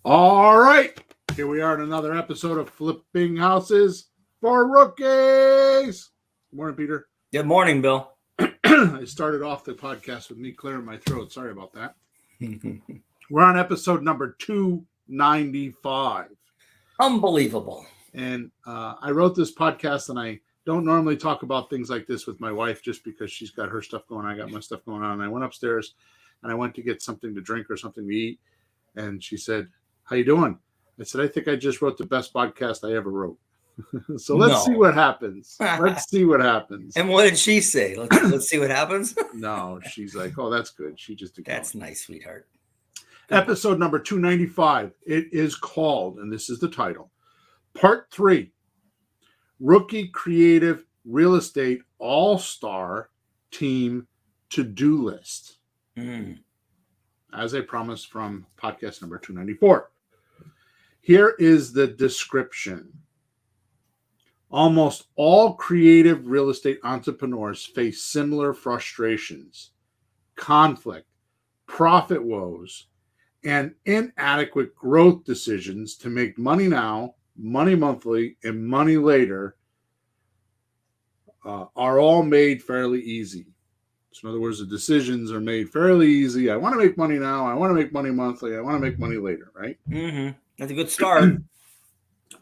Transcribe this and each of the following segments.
All right. Here we are in another episode of Flipping Houses for Rookies. Good morning, Peter. Good morning, Bill. I started off the podcast with me clearing my throat. Sorry about that. We're on episode number 295. Unbelievable. And I wrote this podcast, and I don't normally talk about things like this with my wife just because she's got her stuff going on. I got my stuff going on. And I went upstairs, and I went to get something to drink or something to eat. And she said, "How you doing?" I said, "I think I just wrote the best podcast I ever wrote." So let's see what happens. Let's see what happens. And what did she say? Let's see what happens. No, she's like, "Oh, that's good." She just That's nice, sweetheart. Episode number 295. It is called, and this is the title, Part 3, Rookie Creative Real Estate All-Star Team To-Do List. As I promised from podcast number 294. Here is the description. Almost all creative real estate entrepreneurs face similar frustrations, conflict, profit woes, and inadequate growth decisions to make money now, money monthly, and money later are all made fairly easy. So in other words, the decisions are made fairly easy. I want to make money now. I want to make money monthly. I want to make money later, right? Mm-hmm. That's a good start.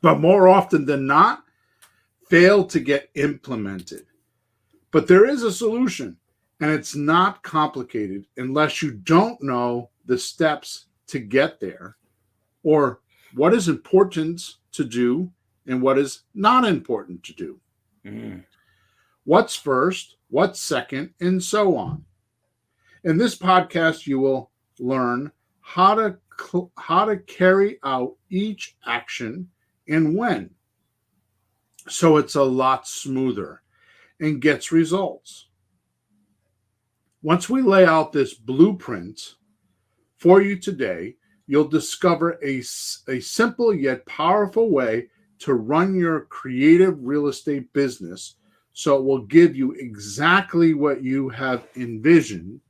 But more often than not, fail to get implemented. But there is a solution, and it's not complicated unless you don't know the steps to get there or what is important to do and what is not important to do. What's first, what's second, and so on. In this podcast, you will learn how to carry out each action and when, so it's a lot smoother and gets results. Once we lay out this blueprint for you today, you'll discover a simple yet powerful way to run your creative real estate business, so it will give you exactly what you have envisioned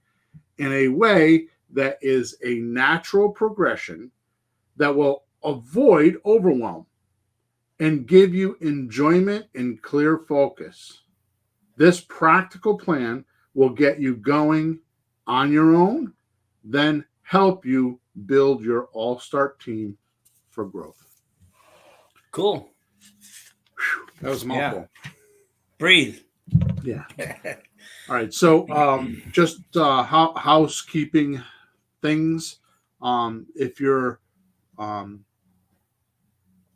in a way that is a natural progression that will avoid overwhelm and give you enjoyment and clear focus. This practical plan will get you going on your own, then help you build your all-star team for growth. Cool. That was a mouthful. Yeah. Breathe. Yeah. All right. So just housekeeping things. If you're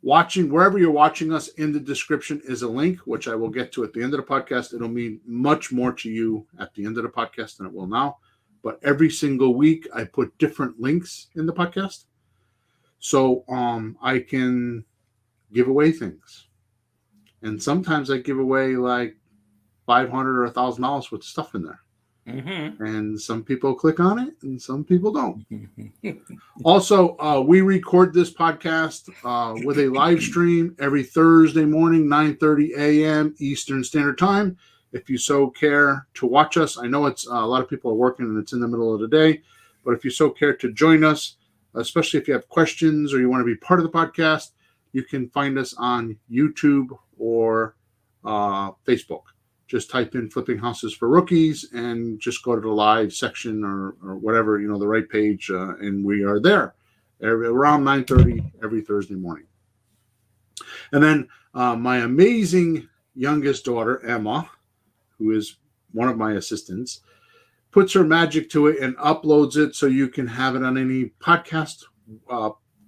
watching, wherever you're watching us, in the description is a link, which I will get to at the end of the podcast. It'll mean much more to you at the end of the podcast than it will now. But every single week, I put different links in the podcast. So I can give away things. And sometimes I give away like $500 or $1,000 worth of stuff in there. Mm-hmm. And some people click on it and some people don't. Also, we record this podcast with a live stream every Thursday morning, 9:30 a.m. Eastern Standard Time. If you so care to watch us, I know it's a lot of people are working and it's in the middle of the day, but if you so care to join us, especially if you have questions or you want to be part of the podcast, you can find us on YouTube or Facebook. Just type in Flipping Houses for Rookies and just go to the live section or whatever, the right page, and we are there around 9:30 every Thursday morning. And then my amazing youngest daughter, Emma, who is one of my assistants, puts her magic to it and uploads it so you can have it on any podcast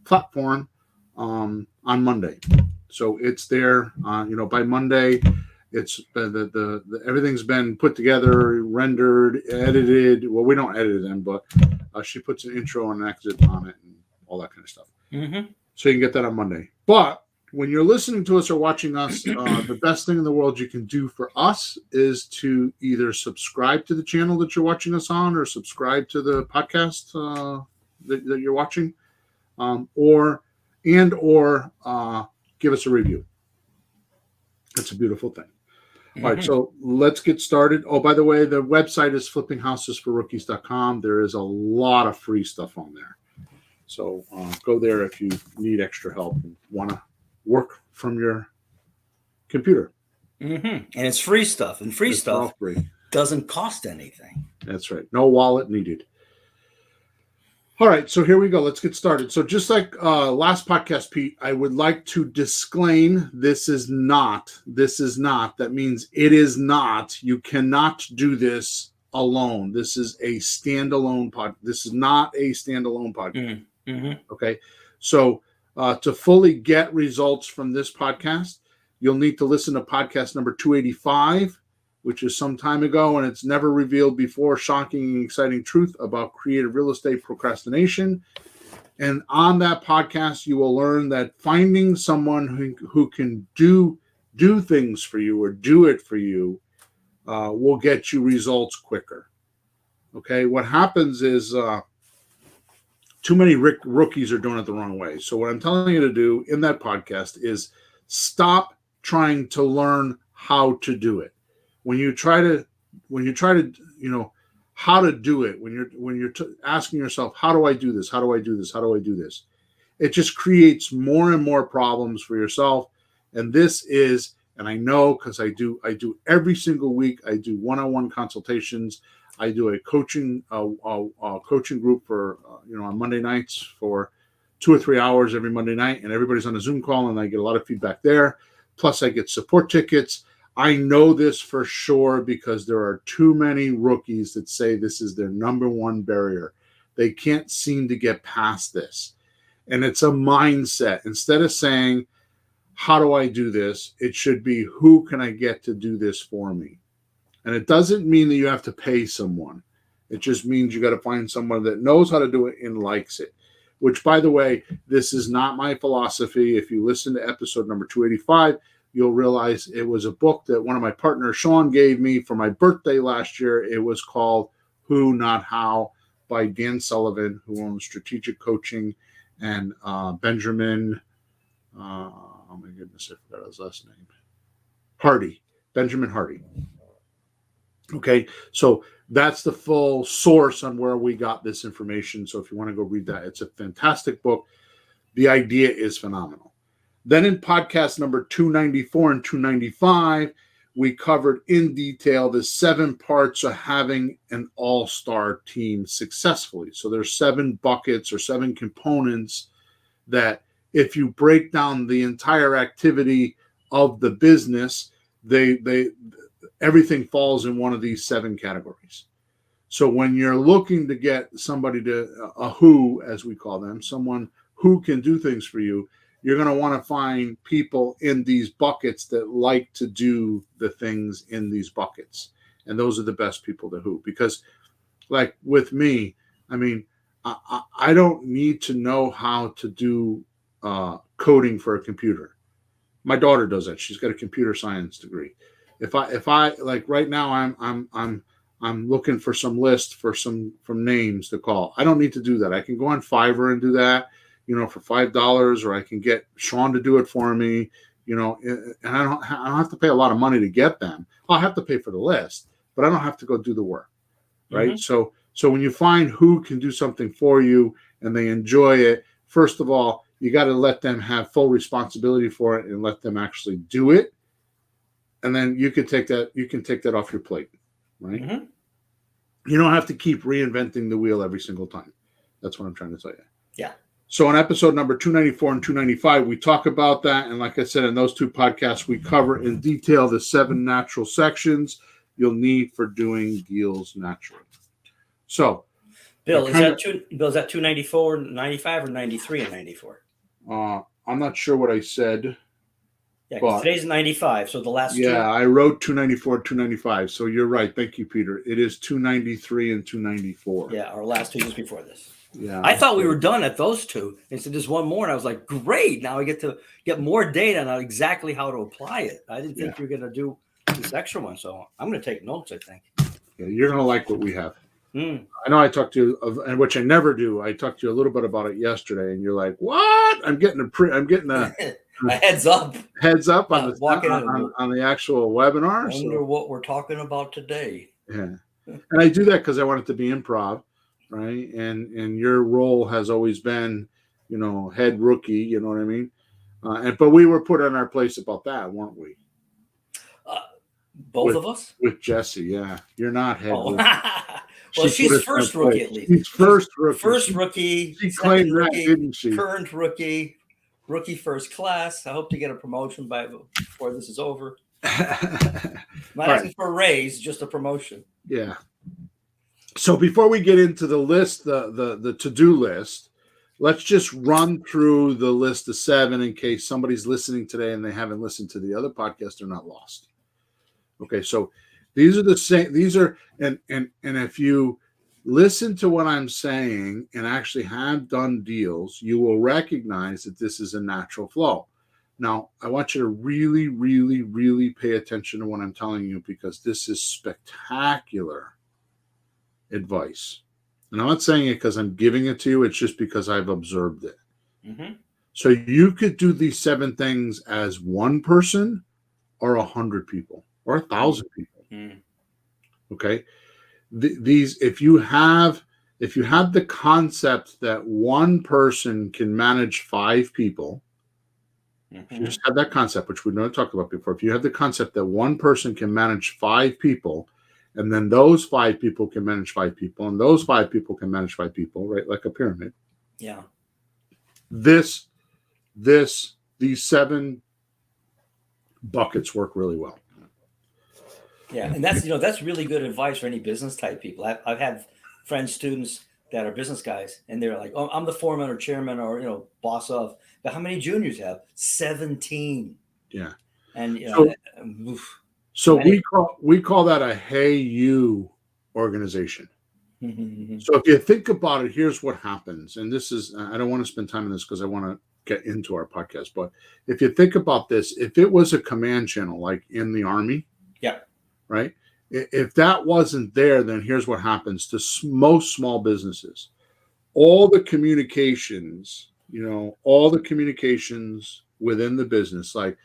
platform on Monday. So it's there, by Monday. It's the everything's been put together, rendered, edited. Well, we don't edit them, but she puts an intro and an exit on it and all that kind of stuff. Mm-hmm. So you can get that on Monday. But when you're listening to us or watching us, the best thing in the world you can do for us is to either subscribe to the channel that you're watching us on or subscribe to the podcast that you're watching, or give us a review. It's a beautiful thing. All right, so let's get started. Oh, by the way, the website is flippinghousesforrookies.com. There is a lot of free stuff on there. So go there if you need extra help and want to work from your computer. And it's free stuff, and free It's stuff all free. doesn't cost anything. That's right. No wallet needed. All right, so here we go. Let's get started. So just like last podcast, Pete, I would like to disclaim this is not. That means it is not. You cannot do this alone. This is a standalone pod. This is not a standalone podcast. Okay, so to fully get results from this podcast, you'll need to listen to podcast number 285, which is some time ago, and it's never revealed before, shocking and exciting truth about creative real estate procrastination. And on that podcast, you will learn that finding someone who can do things for you or do it for you will get you results quicker. Okay, what happens is too many rookies are doing it the wrong way. So what I'm telling you to do in that podcast is stop trying to learn how to do it. When you try to, how to do it, when you're asking yourself, how do I do this? How do I do this? How do I do this? It just creates more and more problems for yourself. And this is, and I know because I do every single week. I do one-on-one consultations. I do a coaching group for on Monday nights for 2 or 3 hours every Monday night, and everybody's on a Zoom call, and I get a lot of feedback there. Plus, I get support tickets. I know this for sure because there are too many rookies that say this is their number one barrier. They can't seem to get past this, and it's a mindset. Instead of saying, "How do I do this?" it should be, "Who can I get to do this for me?" And it doesn't mean that you have to pay someone. It just means you got to find someone that knows how to do it and likes it, which, by the way, this is not my philosophy. If you listen to episode number 285, you'll realize it was a book that one of my partners, Sean, gave me for my birthday last year. It was called Who, Not How by Dan Sullivan, who owns Strategic Coaching, and Benjamin, oh my goodness, I forgot his last name, Benjamin Hardy. Okay, so that's the full source on where we got this information. So if you want to go read that, it's a fantastic book. The idea is phenomenal. Then in podcast number 294 and 295, we covered in detail the 7 parts of having an all-star team successfully. So there's 7 buckets or 7 components that if you break down the entire activity of the business, everything falls in one of these 7 categories. So when you're looking to get somebody to a who, as we call them, someone who can do things for you, you're going to want to find people in these buckets that like to do the things in these buckets. And those are the best people to who. Because like with me, I mean, I don't need to know how to do coding for a computer. My daughter does that. She's got a computer science degree. If I like right now, I'm looking for some list from names to call. I don't need to do that. I can go on Fiverr and do that, for $5, or I can get Sean to do it for me, and I don't have to pay a lot of money to get them. I'll have to pay for the list, but I don't have to go do the work, right? Mm-hmm. So when you find who can do something for you and they enjoy it, first of all, you got to let them have full responsibility for it and let them actually do it. And then you can take that off your plate, right? Mm-hmm. You don't have to keep reinventing the wheel every single time. That's what I'm trying to tell you. Yeah. So in episode number 294 and 295, we talk about that. And like I said, in those 2 podcasts, we cover in detail the 7 natural sections you'll need for doing deals naturally. So, Bill, is that 294, 95, or 93 and 94? I'm not sure what I said. Yeah, because today's 95, so the last 2. Yeah, I wrote 294, 295. So you're right. Thank you, Peter. It is 293 and 294. Yeah, our last 2 just before this. Yeah, I thought we were done at those 2. And so there's one more, and I was like, great. Now I get to get more data on exactly how to apply it. I didn't think you were going to do this extra one, so I'm going to take notes, I think. Yeah, you're going to like what we have. I know I talked to you, and which I never do. I talked to you a little bit about it yesterday, and you're like, "What? I'm getting a a heads up on the actual webinar." I wonder what we're talking about today. Yeah, and I do that because I want it to be improv. right? And your role has always been, head rookie. You know what I mean? But we were put in our place about that, weren't we? Uh, both With of us? with Jesse, yeah. You're not head Oh, rookie. well, She put she's us in our first rookie place. at least. She's She's first rookie. first rookie, She second claimed that, rookie, didn't she? current rookie, rookie first class. I hope to get a promotion before this is over. I'm not asking for a raise, just a promotion. Yeah. So before we get into the list, the to-do list, let's just run through the list of 7 in case somebody's listening today and they haven't listened to the other podcast. They're not lost. Okay, so these are the same. These are and if you listen to what I'm saying and actually have done deals, you will recognize that this is a natural flow. Now, I want you to really, really, really pay attention to what I'm telling you because this is spectacular advice. And I'm not saying it because I'm giving it to you. It's just because I've observed it. Mm-hmm. So you could do these 7 things as one person or 100 people or 1,000 people. Mm-hmm. Okay. These, if you have the concept that one person can manage 5 people, if you just have that concept, which we've never talked about before, if you have the concept that one person can manage 5 people, and then those 5 people can manage 5 people, and those 5 people can manage 5 people, right? Like a pyramid. Yeah. These 7 buckets work really well. Yeah, and that's really good advice for any business type people. I've had friends, students that are business guys, and they're like, "Oh, I'm the foreman or chairman or boss of." But how many juniors have? 17. Yeah, and so we call that a hey you organization. So if you think about it, here's what happens, and this is I don't want to spend time on this because I want to get into our podcast. But if you think about this, if it was a command channel like in the Army, yeah. Right. If that wasn't there, then here's what happens to most small businesses. All the communications, within the business, like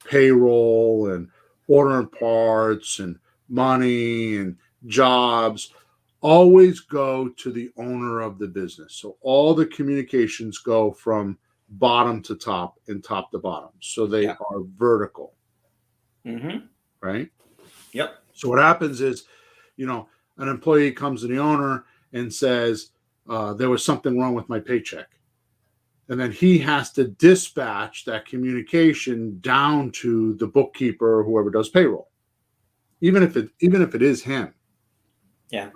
payroll and ordering parts and money and jobs, always go to the owner of the business. So all the communications go from bottom to top and top to bottom. So they are vertical. Mm-hmm. Right? Yep. So what happens is, an employee comes to the owner and says, there was something wrong with my paycheck. And then he has to dispatch that communication down to the bookkeeper or whoever does payroll. Even if it is him. Yeah.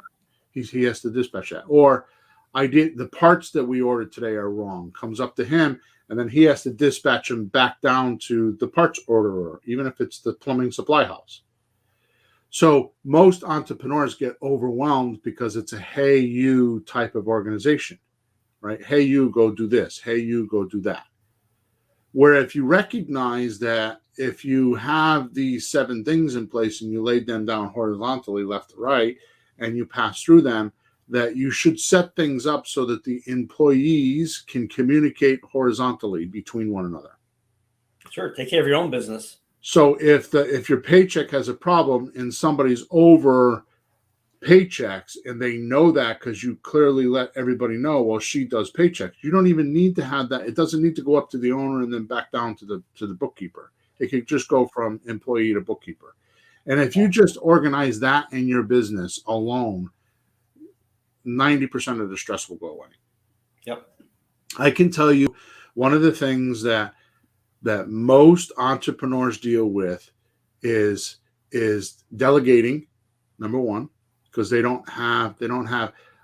He has to dispatch that. Or the parts that we ordered today are wrong. Comes up to him, and then he has to dispatch them back down to the parts orderer, even if it's the plumbing supply house. So most entrepreneurs get overwhelmed because it's a hey you type of organization, right? Hey you, go do this. Hey you, go do that. Where if you recognize that if you have these 7 things in place and you laid them down horizontally, left to right, and you pass through them, that you should set things up so that the employees can communicate horizontally between one another. Sure, take care of your own business. So if your paycheck has a problem and somebody's over paychecks and they know that because you clearly let everybody know, well, she does paychecks. You don't even need to have that. It doesn't need to go up to the owner and then back down to the bookkeeper. It could just go from employee to bookkeeper. And if you just organize that in your business alone, 90% of the stress will go away. Yep. I can tell you one of the things that most entrepreneurs deal with is delegating, number one, because they don't have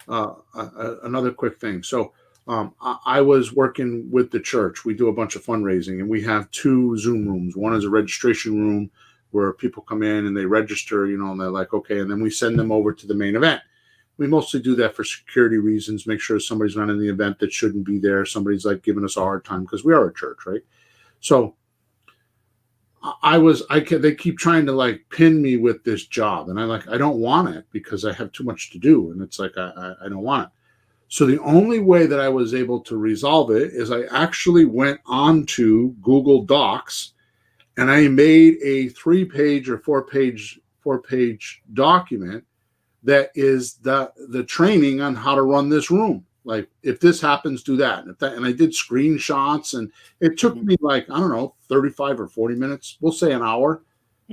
another quick thing. So I was working with the church. We do a bunch of fundraising, and we have 2 Zoom rooms. One is a registration room where people come in and they register, and they're like, okay, and then we send them over to the main event. We mostly do that for security reasons, make sure somebody's not in the event that shouldn't be there. Somebody's like giving us a hard time because we are a church, right? So they keep trying to like pin me with this job. And I don't want it because I have too much to do. And it's like, I don't want it. So the only way that I was able to resolve it is I actually went onto Google Docs and I made a 3-page or 4-page document that is the training on how to run this room. Like, if this happens, do that. And I did screenshots, and it took me like, I don't know, 35 or 40 minutes. We'll say an hour,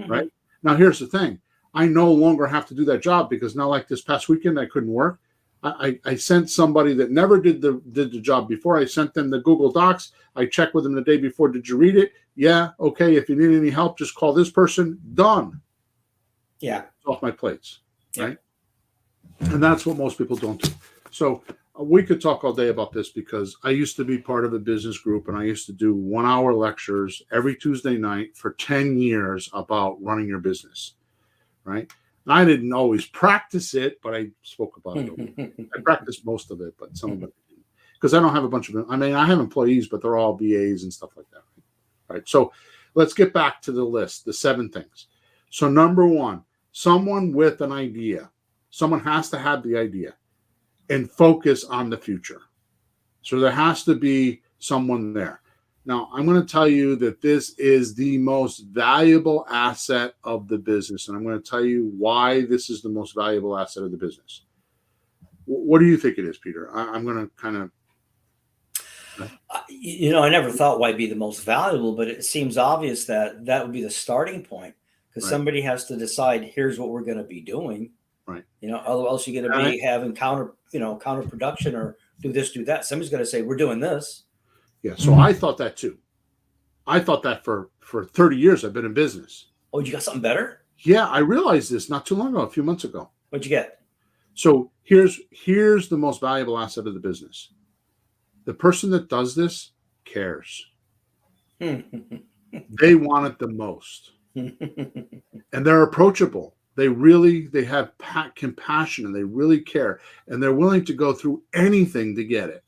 right? Now, here's the thing. I no longer have to do that job, because now, like this past weekend, I couldn't work. I sent somebody that never did the job before. I sent them the Google Docs. I checked with them the day before. Did you read it? Yeah. Okay. If you need any help, just call this person. Done. Yeah. It's off my plates. Yeah. Right. And that's what most people don't do. So we could talk all day about this, because I used to be part of a business group, and I used to do 1 hour lectures every Tuesday night for 10 years about running your business. Right. I didn't always practice it, but I spoke about it. I practiced most of it, but some of it, because I don't have a bunch of, I mean, I have employees, but they're all BAs and stuff like that. Right. So let's get back to the list, the 7 things. So number 1, someone with an idea. Someone has to have the idea and focus on the future. So there has to be someone there. Now, I'm going to tell you that this is the most valuable asset of the business, and I'm going to tell you why this is the most valuable asset of the business. What do you think it is, Peter? I'm going to kind of... I never thought why be the most valuable, but it seems obvious that that would be the starting point, because somebody has to decide, here's what we're going to be doing. Right. Else you're going to be having counterproduction, or do this, do that. Somebody's going to say, we're doing this. Yeah, so I thought that too. I thought that for 30 years I've been in business. Oh, you got something better? Yeah, I realized this not too long ago, a few months ago. What'd you get? So here's the most valuable asset of the business. The person that does this cares. They want it the most. And they're approachable. They have compassion, and they really care. And they're willing to go through anything to get it.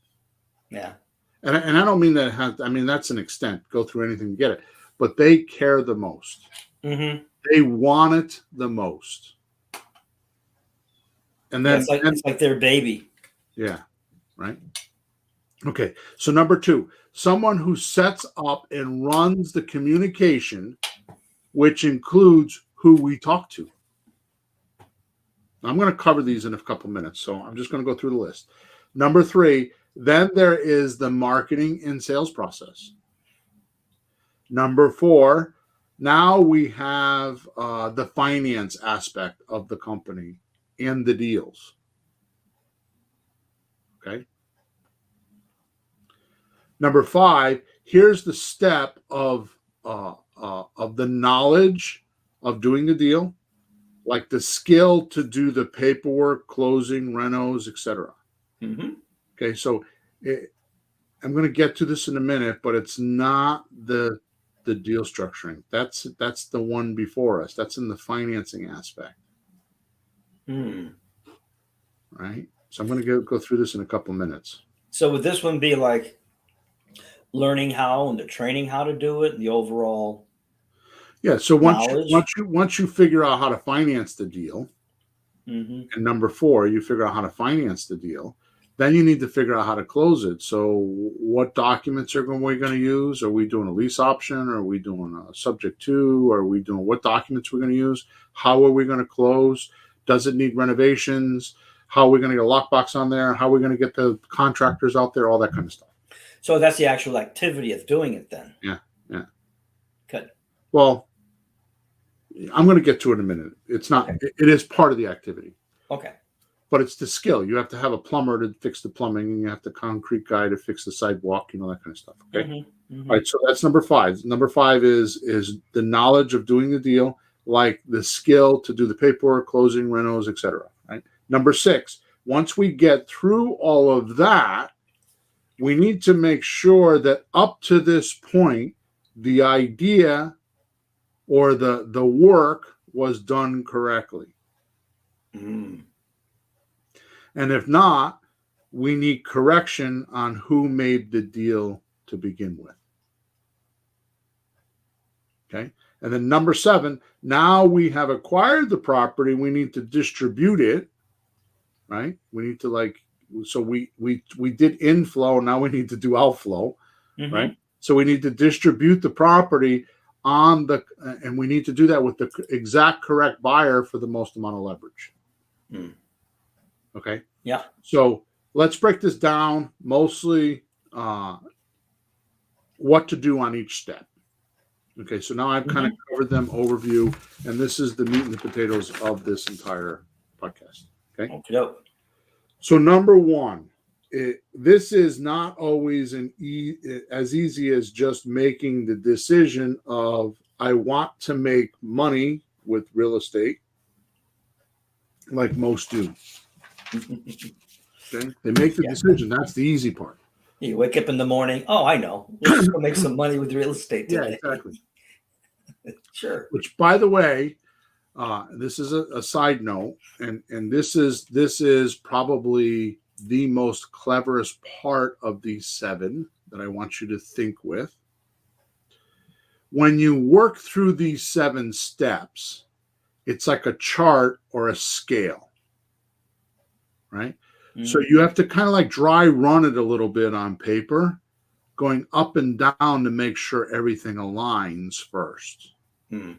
Yeah. And I don't mean that, that's an extent, go through anything to get it, but they care the most. They want it the most. And then it's like their baby. Yeah. Right. Okay. So number 2, someone who sets up and runs the communication, which includes who we talk to. I'm going to cover these in a couple minutes, so I'm just going to go through the list. Number 3, then there is the marketing and sales process. Number 4, now we have the finance aspect of the company and the deals. Okay. Number 5, here's the step of the knowledge of doing the deal, like the skill to do the paperwork, closing, renos, etc. Okay, so I'm going to get to this in a minute, but it's not the deal structuring. That's the one before us. That's in the financing aspect. Right? So I'm going to go through this in a couple minutes. So would this one be like learning how and the training how to do it, and the overall... Yeah, so once you figure out how to finance the deal, and number 4, you figure out how to finance the deal, then you need to figure out how to close it. So what documents are we going to use? Are we doing a lease option? Are we doing a subject to? Are we doing what documents we're going to use? How are we going to close? Does it need renovations? How are we going to get a lockbox on there? How are we going to get the contractors out there? All that kind of stuff. So that's the actual activity of doing it then. Yeah. Good. Well, I'm going to get to it in a minute. It's not. Okay. It is part of the activity. Okay. But it's the skill. You have to have a plumber to fix the plumbing, and you have the concrete guy to fix the sidewalk. That kind of stuff. Okay. All right. So that's number 5. Number 5 is the knowledge of doing the deal, like the skill to do the paperwork, closing, renos, etc. Right. Number 6. Once we get through all of that, we need to make sure that up to this point, the idea or the work was done correctly. And if not, we need correction on who made the deal to begin with. Okay. And then number 7, now we have acquired the property. We need to distribute it, right? We need to so we did inflow. Now we need to do outflow, right? So we need to distribute the property and we need to do that with the exact correct buyer for the most amount of leverage. Mm. Okay. Yeah. So let's break this down, mostly what to do on each step. Okay, so now I've kind of covered them, overview, and this is the meat and the potatoes of this entire podcast. Okay. Okay. So number one, this is not always as easy as just making the decision of I want to make money with real estate, like most do. Okay, they make the decision. That's the easy part. You wake up in the morning. Oh, I know. Let's just go make some money with real estate today. Yeah, exactly. Sure. Which, by the way, this is a side note, and this is probably the most cleverest part of these 7 that I want you to think with. When you work through these 7 steps, it's like a chart or a scale, right? Mm-hmm. So you have to kind of like dry run it a little bit on paper, going up and down to make sure everything aligns first. Mm.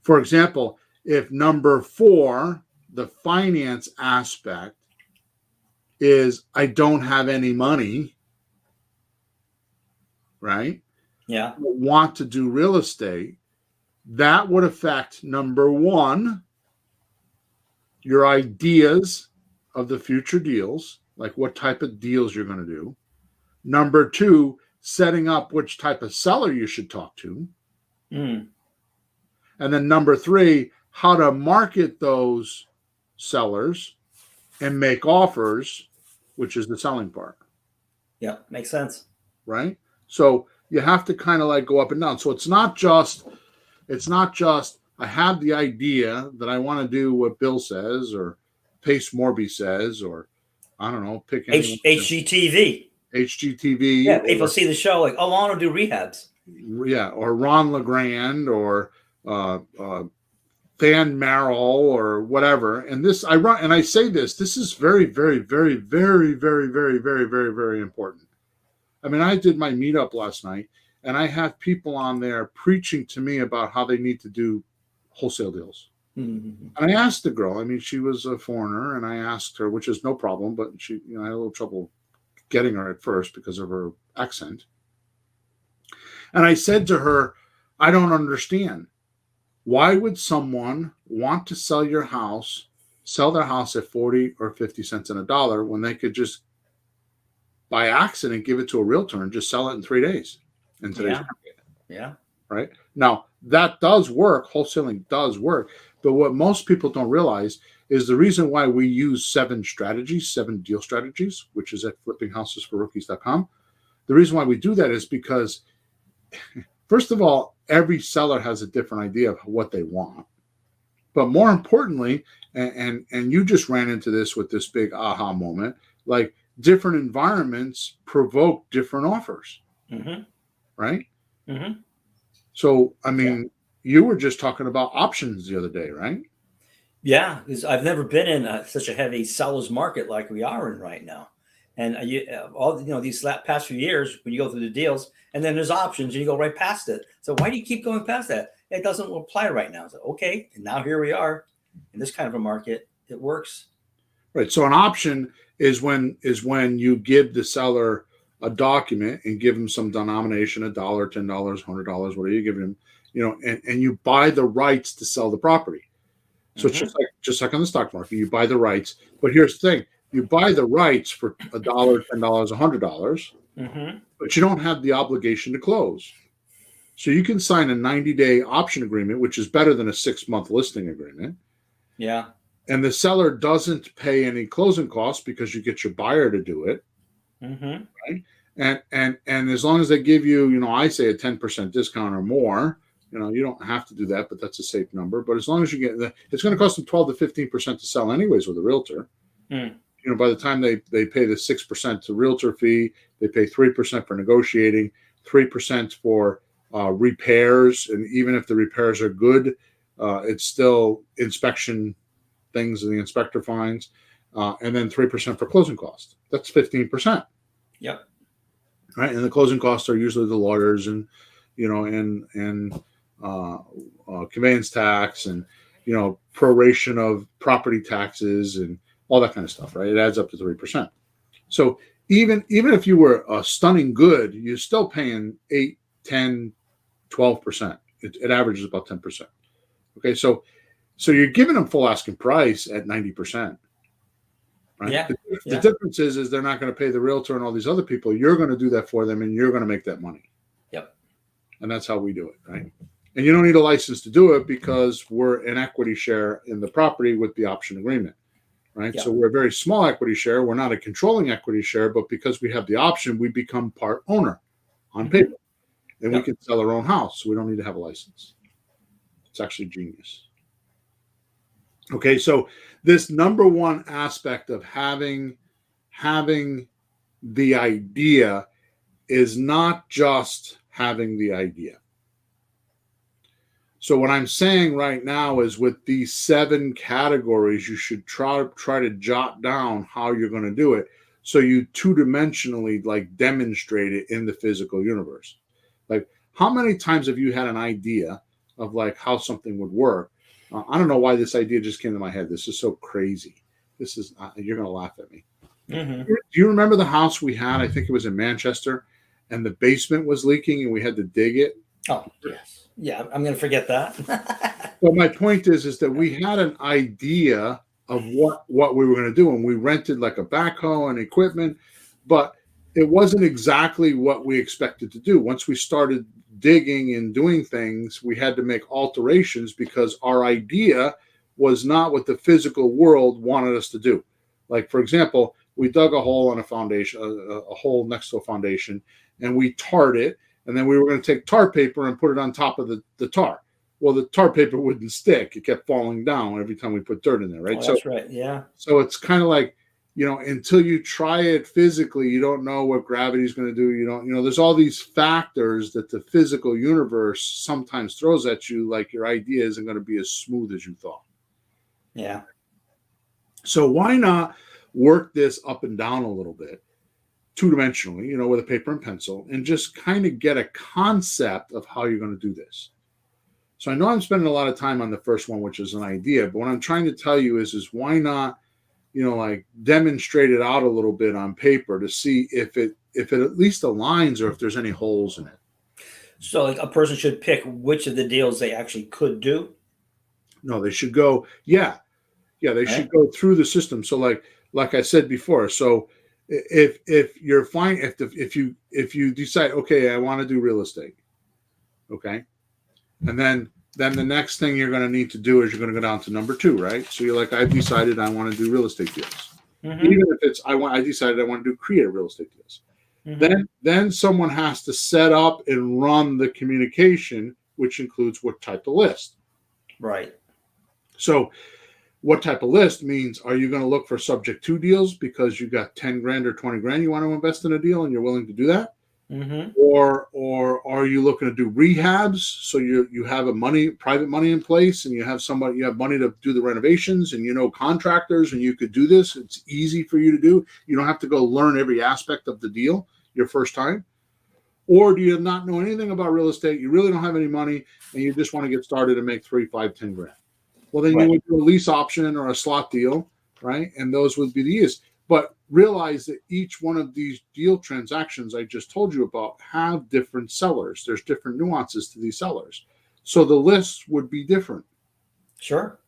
For example, if number 4, the finance aspect, is I don't have any money, right? Yeah. Want to do real estate, that would affect number 1, your ideas of the future deals, like what type of deals you're going to do. Number 2, setting up which type of seller you should talk to. Mm. And then number 3, how to market those sellers and make offers, which is the selling part. Yeah, makes sense. Right? So you have to kind of like go up and down. So it's not just I have the idea that I want to do what Bill says or Pace Morby says, or I don't know, pick HGTV. HGTV. Yeah, people see the show like, oh, I want to do rehabs. Yeah, or Ron LeGrand or Van Merrill or whatever. And this I say this is very, very, very, very, very, very, very, very, very important. I mean, I did my meetup last night and I have people on there preaching to me about how they need to do wholesale deals. Mm-hmm. And I asked the girl, I mean, she was a foreigner, and I asked her, which is no problem, but she, I had a little trouble getting her at first because of her accent. And I said to her, I don't understand. Why would someone want to sell their house at 40 or 50 cents on a dollar when they could just by accident give it to a realtor and just sell it in 3 days in today's market? Yeah. Right? Now, that does work. Wholesaling does work. But what most people don't realize is the reason why we use 7 deal strategies, which is at flippinghousesforrookies.com. The reason why we do that is because, first of all, every seller has a different idea of what they want. But more importantly, and you just ran into this with this big aha moment, like different environments provoke different offers. Mm-hmm. Right? Mm-hmm. So, I mean, you were just talking about options the other day, right? Yeah, because I've never been in such a heavy seller's market like we are in right now. And these past few years, when you go through the deals, and then there's options, and you go right past it. So why do you keep going past that? It doesn't apply right now. So okay, and now here we are in this kind of a market. It works. Right. So an option is when you give the seller a document and give them some denomination, $1, $10, $100, whatever you give them, and you buy the rights to sell the property. So it's just like on the stock market, you buy the rights. But here's the thing: you buy the rights for $1, $10, $100, but you don't have the obligation to close. So you can sign a 90-day option agreement, which is better than a 6-month listing agreement. Yeah. And the seller doesn't pay any closing costs because you get your buyer to do it. Mm-hmm. Right? And as long as they give you, I say a 10% discount or more, you don't have to do that, but that's a safe number. But as long as you get it's going to cost them 12 to 15% to sell anyways with a realtor. Mm. By the time they pay the 6% to realtor fee, they pay 3% for negotiating, 3% for repairs. And even if the repairs are good, it's still inspection things and the inspector finds, and then 3% for closing costs. That's 15%. Yep. Right, and the closing costs are usually the lawyers and conveyance tax and proration of property taxes and all that kind of stuff, right? It adds up to 3%. So even if you were a stunning good, you're still paying 8, 10, 12%. It averages about 10%. Okay, so you're giving them full asking price at 90%. Right? Yeah. The difference is they're not going to pay the realtor and all these other people. You're going to do that for them, and you're going to make that money. Yep. And that's how we do it, right? And you don't need a license to do it because we're an equity share in the property with the option agreement, right? Yep. So we're a very small equity share. We're not a controlling equity share, but because we have the option, we become part owner on paper. And we can sell our own house, so we don't need to have a license. It's actually genius. Okay, so this number one aspect of having the idea is not just having the idea. So what I'm saying right now is with these 7 categories, you should try to jot down how you're going to do it. So you 2-dimensionally like demonstrate it in the physical universe. Like, how many times have you had an idea of like how something would work? I don't know why this idea just came to my head. This is so crazy. This is, you're going to laugh at me. Mm-hmm. Do you remember the house we had? I think it was in Manchester, and the basement was leaking and we had to dig it. Oh, yes. Yeah, I'm going to forget that. Well, my point is that we had an idea of what we were going to do, and we rented like a backhoe and equipment, but it wasn't exactly what we expected to do. Once we started digging and doing things, we had to make alterations because our idea was not what the physical world wanted us to do. Like, for example, we dug a hole on a foundation, a hole next to a foundation, and we tarred it, and then we were going to take tar paper and put it on top of the tar. Well, the tar paper wouldn't stick. It kept falling down every time we put dirt in there, right? Oh, that's right, yeah. So it's kind of like, until you try it physically, you don't know what gravity is going to do. You don't, there's all these factors that the physical universe sometimes throws at you, like your idea isn't going to be as smooth as you thought. Yeah. So why not work this up and down a little bit, 2-dimensionally, with a paper and pencil, and just kind of get a concept of how you're going to do this. So I know I'm spending a lot of time on the first one, which is an idea, but what I'm trying to tell you is why not, like demonstrate it out a little bit on paper to see if it at least aligns or if there's any holes in it. So like a person should pick which of the deals they actually could do? No, they should go, they should go through the system. So like I said before, so if you're fine, if you decide, okay, I want to do real estate, okay, and then the next thing you're going to need to do is you're going to go down to number 2, right? So you're like, I've decided I want to do real estate deals. Mm-hmm. Even if it's I decided I want to do creative real estate deals. Mm-hmm. Then someone has to set up and run the communication, which includes what type of list. Right. So what type of list means, are you going to look for subject to deals because you got 10 grand or 20 grand you want to invest in a deal and you're willing to do that? Mm-hmm. Or are you looking to do rehabs? So you have private money in place, and you have money to do the renovations, and contractors, and you could do this. It's easy for you to do. You don't have to go learn every aspect of the deal your first time. Or do you not know anything about real estate? You really don't have any money, and you just want to get started and make 3, 5, 10 grand. Well, then you would do a lease option or a slot deal, right? And those would be the easiest. But realize that each one of these deal transactions I just told you about have different sellers. There's different nuances to these sellers. So the lists would be different. Sure.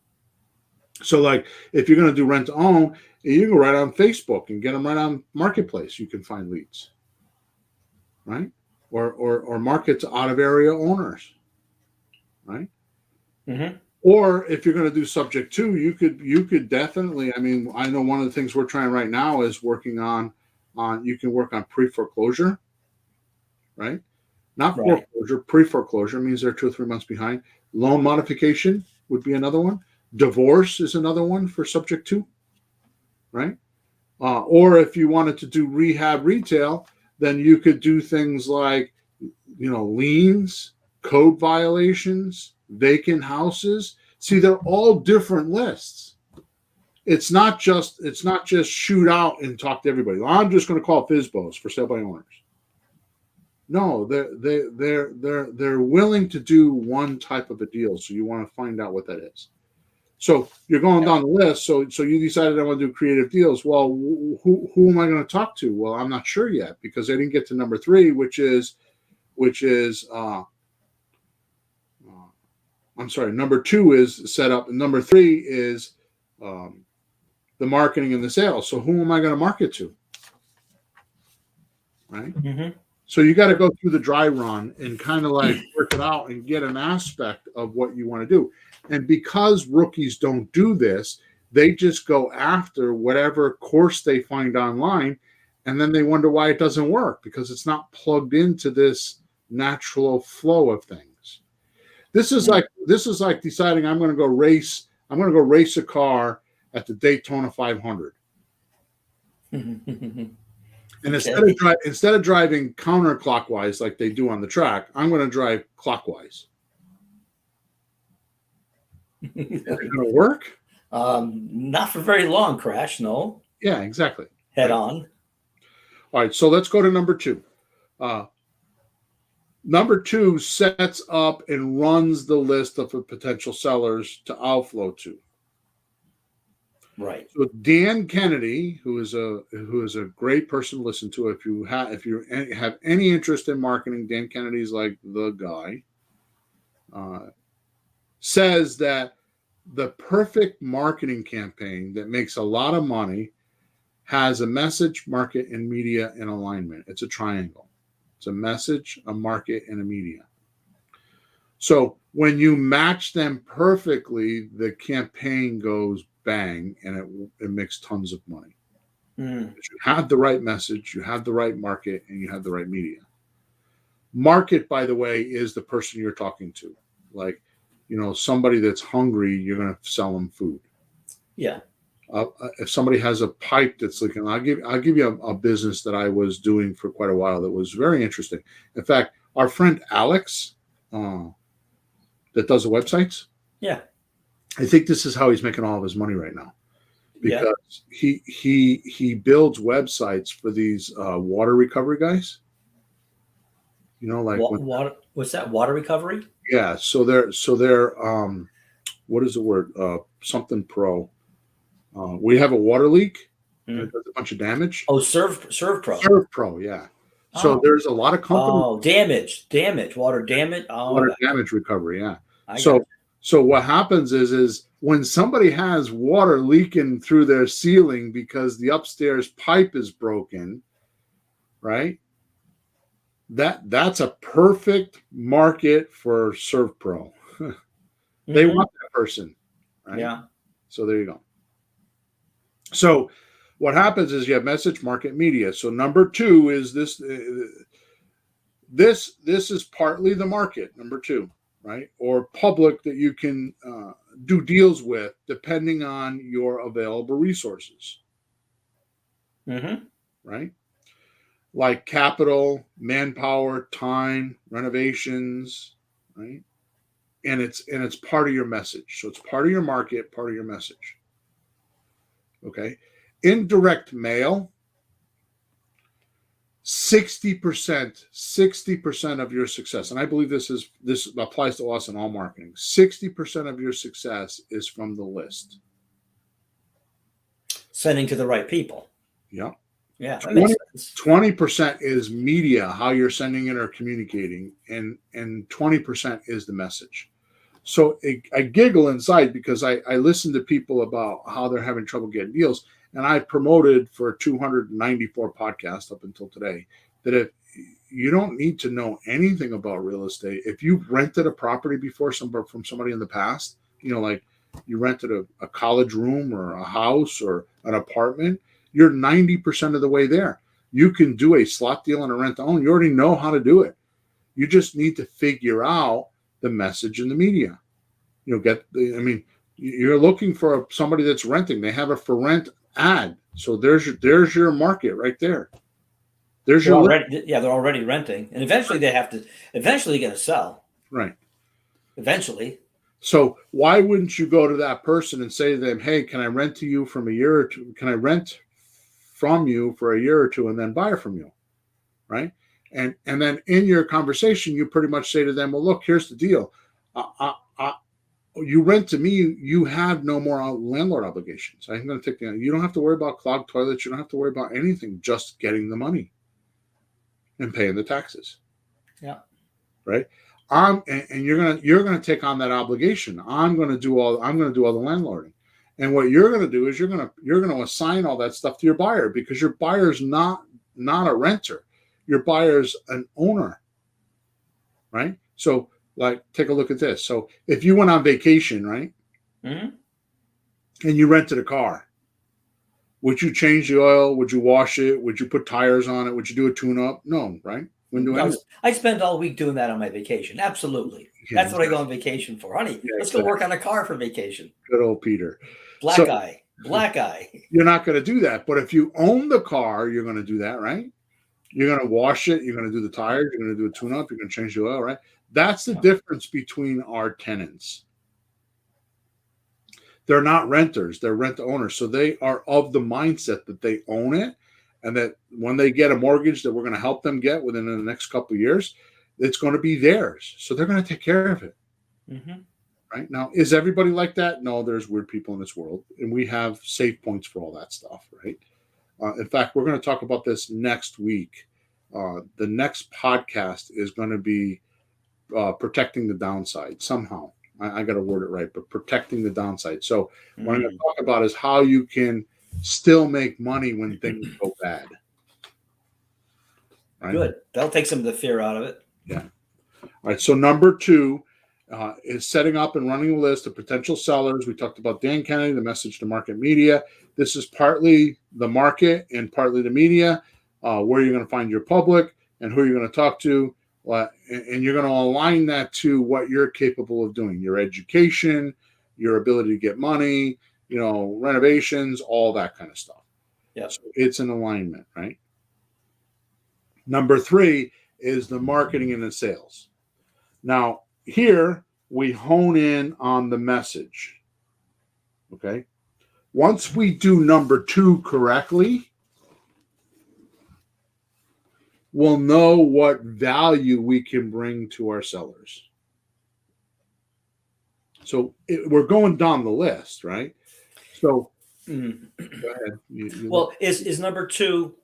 So like if you're going to do rent to own, you can go right on Facebook and get them right on Marketplace. You can find leads, right? Or market to out of area owners, right? Mm-hmm. Or if you're going to do subject to, you could definitely, I know one of the things we're trying right now is working on you can work on pre-foreclosure, right? Not foreclosure, pre-foreclosure means they're 2 or 3 months behind. Loan modification would be another one. Divorce is another one for subject to, right? Or if you wanted to do rehab retail, then you could do things like, liens, code violations, vacant houses. See, they're all different lists. It's not just shoot out and talk to everybody. I'm just going to call FSBOs, for sale by owners. No, they're willing to do one type of a deal. So you want to find out what that is. So you're going down the list. So you decided I want to do creative deals. Well, who am I going to talk to? Well, I'm not sure yet because I didn't get to number 3, which is I'm sorry. Number 2 is set up, and number 3 is the marketing and the sales. So who am I going to market to? Right. Mm-hmm. So you got to go through the dry run and kind of like work it out and get an aspect of what you want to do. And because rookies don't do this, they just go after whatever course they find online, and then they wonder why it doesn't work because it's not plugged into this natural flow of things. This is like deciding I'm going to go race a car at the Daytona 500. And instead of driving counterclockwise like they do on the track, I'm going to drive clockwise. Is it going to work? Not for very long, Crash. No. Yeah, exactly. Head on. All right, so let's go to number 2. Number 2 sets up and runs the list of potential sellers to outflow to. Right. So Dan Kennedy, who is a great person to listen to, if you have any interest in marketing, Dan Kennedy is like the guy. Says that the perfect marketing campaign that makes a lot of money has a message, market, and media in alignment. It's a triangle. It's a message, a market, and a media. So when you match them perfectly, the campaign goes bang, and it makes tons of money. You have the right message, you have the right market, and you have the right media. Market, by the way, is the person you're talking to. Like, somebody that's hungry, you're going to sell them food. Yeah. If somebody has a pipe that's leaking, I'll give you a business that I was doing for quite a while that was very interesting. In fact, our friend Alex, that does the websites. Yeah. I think this is how he's making all of his money right now, because he builds websites for these water recovery guys. Like water. What's that? Water recovery? Yeah. So they're what is the word? Something pro. We have a water leak. And it does a bunch of damage. Oh, Serve Pro. Serve Pro, yeah. So there's a lot of companies. Oh, damage, water damage. Oh, water damage recovery, yeah. So what happens is when somebody has water leaking through their ceiling because the upstairs pipe is broken, right? That's a perfect market for Serve Pro. They want that person, right? Yeah. So there you go. So what happens is you have message, market, media. So number 2 is this. This is partly the market, number 2, right? Or public that you can do deals with depending on your available resources. Right? Like capital, manpower, time, renovations, right? And it's part of your message. So it's part of your market, part of your message. Okay. Indirect mail, 60% of your success, and I believe this applies to us in all marketing. 60% of your success is from the list. Sending to the right people. Yeah. Yeah. 20% is media, how you're sending it or communicating, and 20% is the message. So I giggle inside because I listen to people about how they're having trouble getting deals. And I promoted for 294 podcasts up until today that if you don't need to know anything about real estate, if you've rented a property before from somebody in the past, like you rented a college room or a house or an apartment, you're 90% of the way there. You can do a slot deal and a rent to own. You already know how to do it. You just need to figure out the message in the media. You're looking for somebody that's renting. They have a for rent ad. So there's your market right there. They're already renting, and eventually they're going to sell. Right. Eventually. So why wouldn't you go to that person and say to them, "Hey, can I rent to you from a year or two? Can I rent from you for a year or two and then buy from you?" Right. And then in your conversation, you pretty much say to them, "Well, look, here's the deal. you rent to me, you have no more landlord obligations. I'm going to take you don't have to worry about clogged toilets. You don't have to worry about anything, just getting the money and paying the taxes. Yeah. Right. And you're gonna take on that obligation. I'm gonna do all the landlording. And what you're gonna do is you're gonna assign all that stuff to your buyer, because your buyer's not a renter. Your buyer's an owner. Right? So, like, take a look at this. So if you went on vacation, right? Mm-hmm. And you rented a car, would you change the oil? Would you wash it? Would you put tires on it? Would you do a tune-up? No, right? Wouldn't do anything. I spend all week doing that on my vacation. Absolutely. Yeah, That's what I go on vacation for. Honey, Yeah, let's go work on a car for vacation. Good old Peter. Black eye. You're not going to do that. But if you own the car, you're going to do that, right? You're going to wash it. You're going to do the tires. You're going to do a tune-up. You're going to change the oil, right? That's the difference between our tenants. They're not renters. They're rent owners. So they are of the mindset that they own it, and that when they get a mortgage that we're going to help them get within the next couple of years, it's going to be theirs. So they're going to take care of it. Mm-hmm. Right? Now, is everybody like that? No, there's weird people in this world, and we have safe points for all that stuff, right? In fact, we're going to talk about this next week. The next podcast is going to be protecting the downside somehow. I got to word it right, but protecting the downside. So what I'm going to talk about is how you can still make money when things go bad. Right? Good. That'll take some of the fear out of it. Yeah. All right. So number 2 is setting up and running a list of potential sellers. We talked about Dan Kennedy, the message to market media. This is partly the market and partly the media, where you're going to find your public and who you're going to talk to. And you're going to align that to what you're capable of doing, your education, your ability to get money, renovations, all that kind of stuff. Yeah. So it's an alignment, right? Number 3 is the marketing and the sales. Now, here we hone in on the message. Okay. Once we do number 2 correctly, we'll know what value we can bring to our sellers. So we're going down the list, right? So go ahead. Well, is number 2,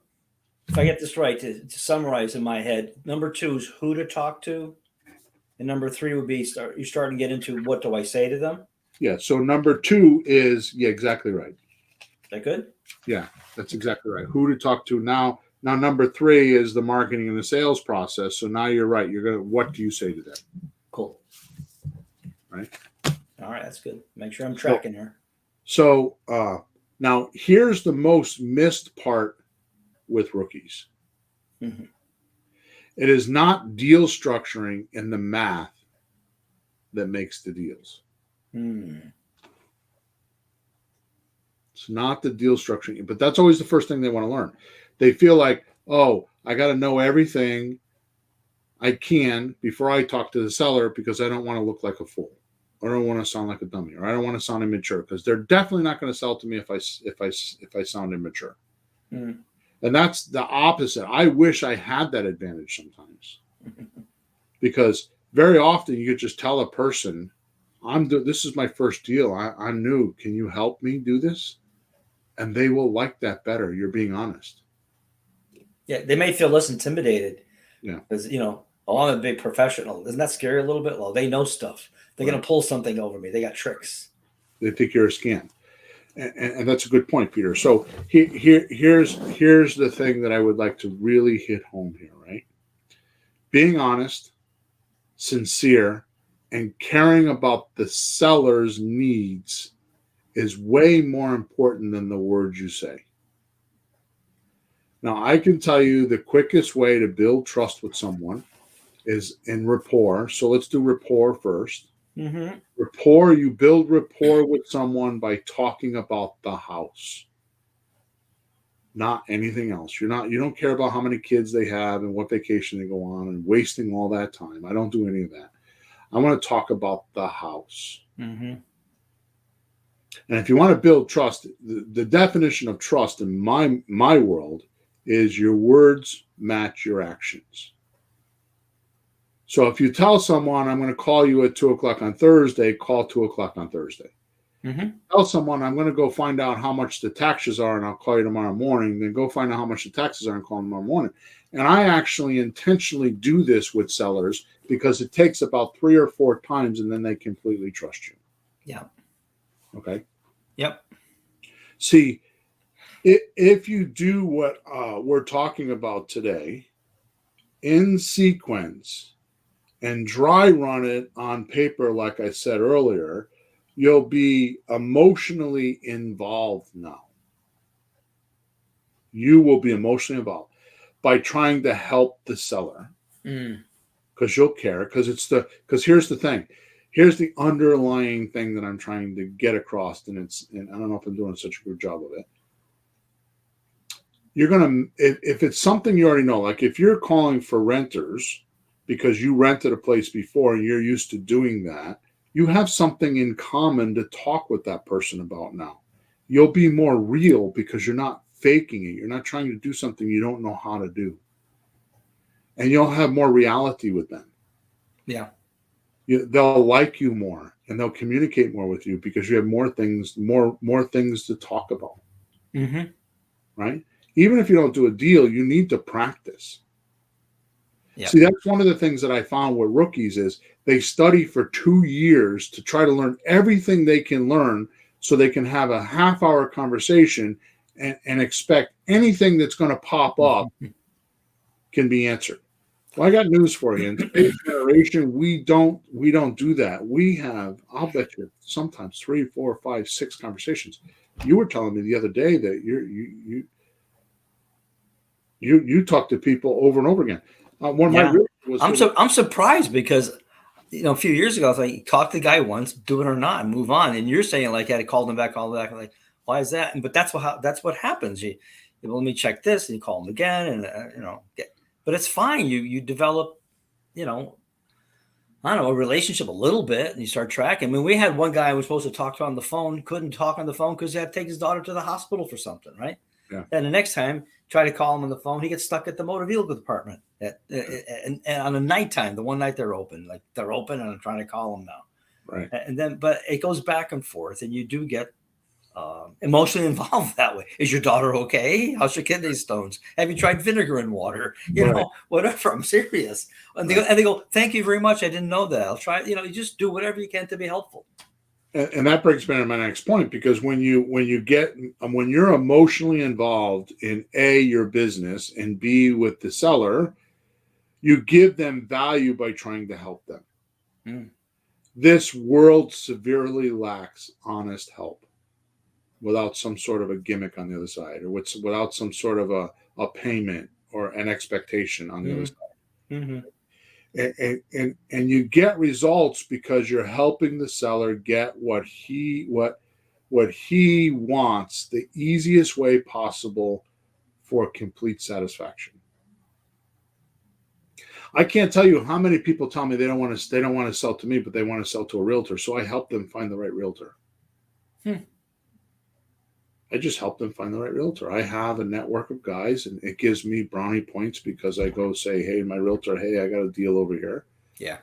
if I get this right, to summarize in my head, number 2 is who to talk to, and number 3 would be you're starting to get into what do I say to them? Yeah. So number 2 is exactly right. Is that good? Yeah, that's exactly right. Who to talk to now. Now, number 3 is the marketing and the sales process. So now you're right. What do you say to them? Cool. Right. All right. That's good. Make sure I'm tracking here. So now here's the most missed part with rookies. Mm-hmm. It is not deal structuring and the math that makes the deals. It's not the deal structuring, but that's always the first thing they want to learn. They feel like, oh, I got to know everything I can before I talk to the seller, because I don't want to look like a fool, or I don't want to sound like a dummy, or I don't want to sound immature, because they're definitely not going to sell to me if I sound immature. And that's the opposite. I wish I had that advantage sometimes, because very often you could just tell a person, this is my first deal. I'm new. Can you help me do this? And they will like that better. You're being honest. Yeah, they may feel less intimidated. Yeah. Because, I'm a big professional. Doesn't that scare you a little bit? Well, they know stuff. They're going to pull something over me. They got tricks. They think you're a scam. And that's a good point, Peter. So here's the thing that I would like to really hit home here, right? Being honest, sincere, and caring about the seller's needs is way more important than the words you say. Now, I can tell you the quickest way to build trust with someone is in rapport. So let's do rapport first. Mm-hmm. Rapport, you build rapport with someone by talking about the house, not anything else. You don't care about how many kids they have and what vacation they go on and wasting all that time. I don't do any of that. I want to talk about the house. Mm-hmm. And if you want to build trust, the definition of trust in my world is your words match your actions. So if you tell someone, I'm going to call you at 2:00 on Thursday, call 2:00 on Thursday. Mm-hmm. Tell someone, I'm going to go find out how much the taxes are and I'll call you tomorrow morning. Then go find out how much the taxes are and call them tomorrow morning. And I actually intentionally do this with sellers because it takes about 3 or 4 times and then they completely trust you. Yeah. Okay. Yep. See, if you do what we're talking about today in sequence and dry run it on paper, like I said earlier, you'll be emotionally involved now. You will be emotionally involved by trying to help the seller because you'll care. Because here's the thing. Here's the underlying thing that I'm trying to get across, and I don't know if I'm doing such a good job of it. You're gonna if it's something you already know, like if you're calling for renters because you rented a place before and you're used to doing that, you have something in common to talk with that person about now. You'll be more real because you're not faking it. You're not trying to do something you don't know how to do. And you'll have more reality with them. Yeah. They'll like you more and they'll communicate more with you because you have more things to talk about. Mm-hmm. Right? Even if you don't do a deal, you need to practice. Yep. See, that's one of the things that I found with rookies is they study for 2 years to try to learn everything they can learn so they can have a half-hour conversation and expect anything that's going to pop up can be answered. Well, I got news for you. In today's generation, we don't do that. We have, I'll bet you, sometimes 3, 4, 5, 6 conversations. You were telling me the other day that you talk to people over and over again. I'm surprised because a few years ago I was like, talk to the guy once, do it or not, and move on. And you're saying like, I had to call them back, I'm like, why is that? But that's what happens. You let me check this, and you call them again, and but it's fine. You develop, I don't know, a relationship a little bit, and you start tracking. I mean, we had one guy who was supposed to talk to on the phone, couldn't talk on the phone because he had to take his daughter to the hospital for something, right? Yeah. And the next time, try to call him on the phone, he gets stuck at the motor vehicle department and on a nighttime. The one night they're open, and I'm trying to call them now. Right. And then, but it goes back and forth, and you do get emotionally involved that way. Is your daughter okay? How's your kidney stones? Have you tried vinegar in water? Whatever. I'm serious. And they go, thank you very much. I didn't know that. I'll try. You just do whatever you can to be helpful. And that brings me to my next point, because when you're emotionally involved in A, your business, and B, with the seller, you give them value by trying to help them. This world severely lacks honest help without some sort of a gimmick on the other side, or without some sort of a payment or an expectation on the other side. Mm-hmm. And you get results because you're helping the seller get what he wants the easiest way possible for complete satisfaction. I can't tell you how many people tell me they don't want to sell to me, but they want to sell to a realtor. So I help them find the right realtor. I just help them find the right realtor. I have a network of guys, and it gives me brownie points because I go say, hey, my realtor, hey, I got a deal over here. Yeah.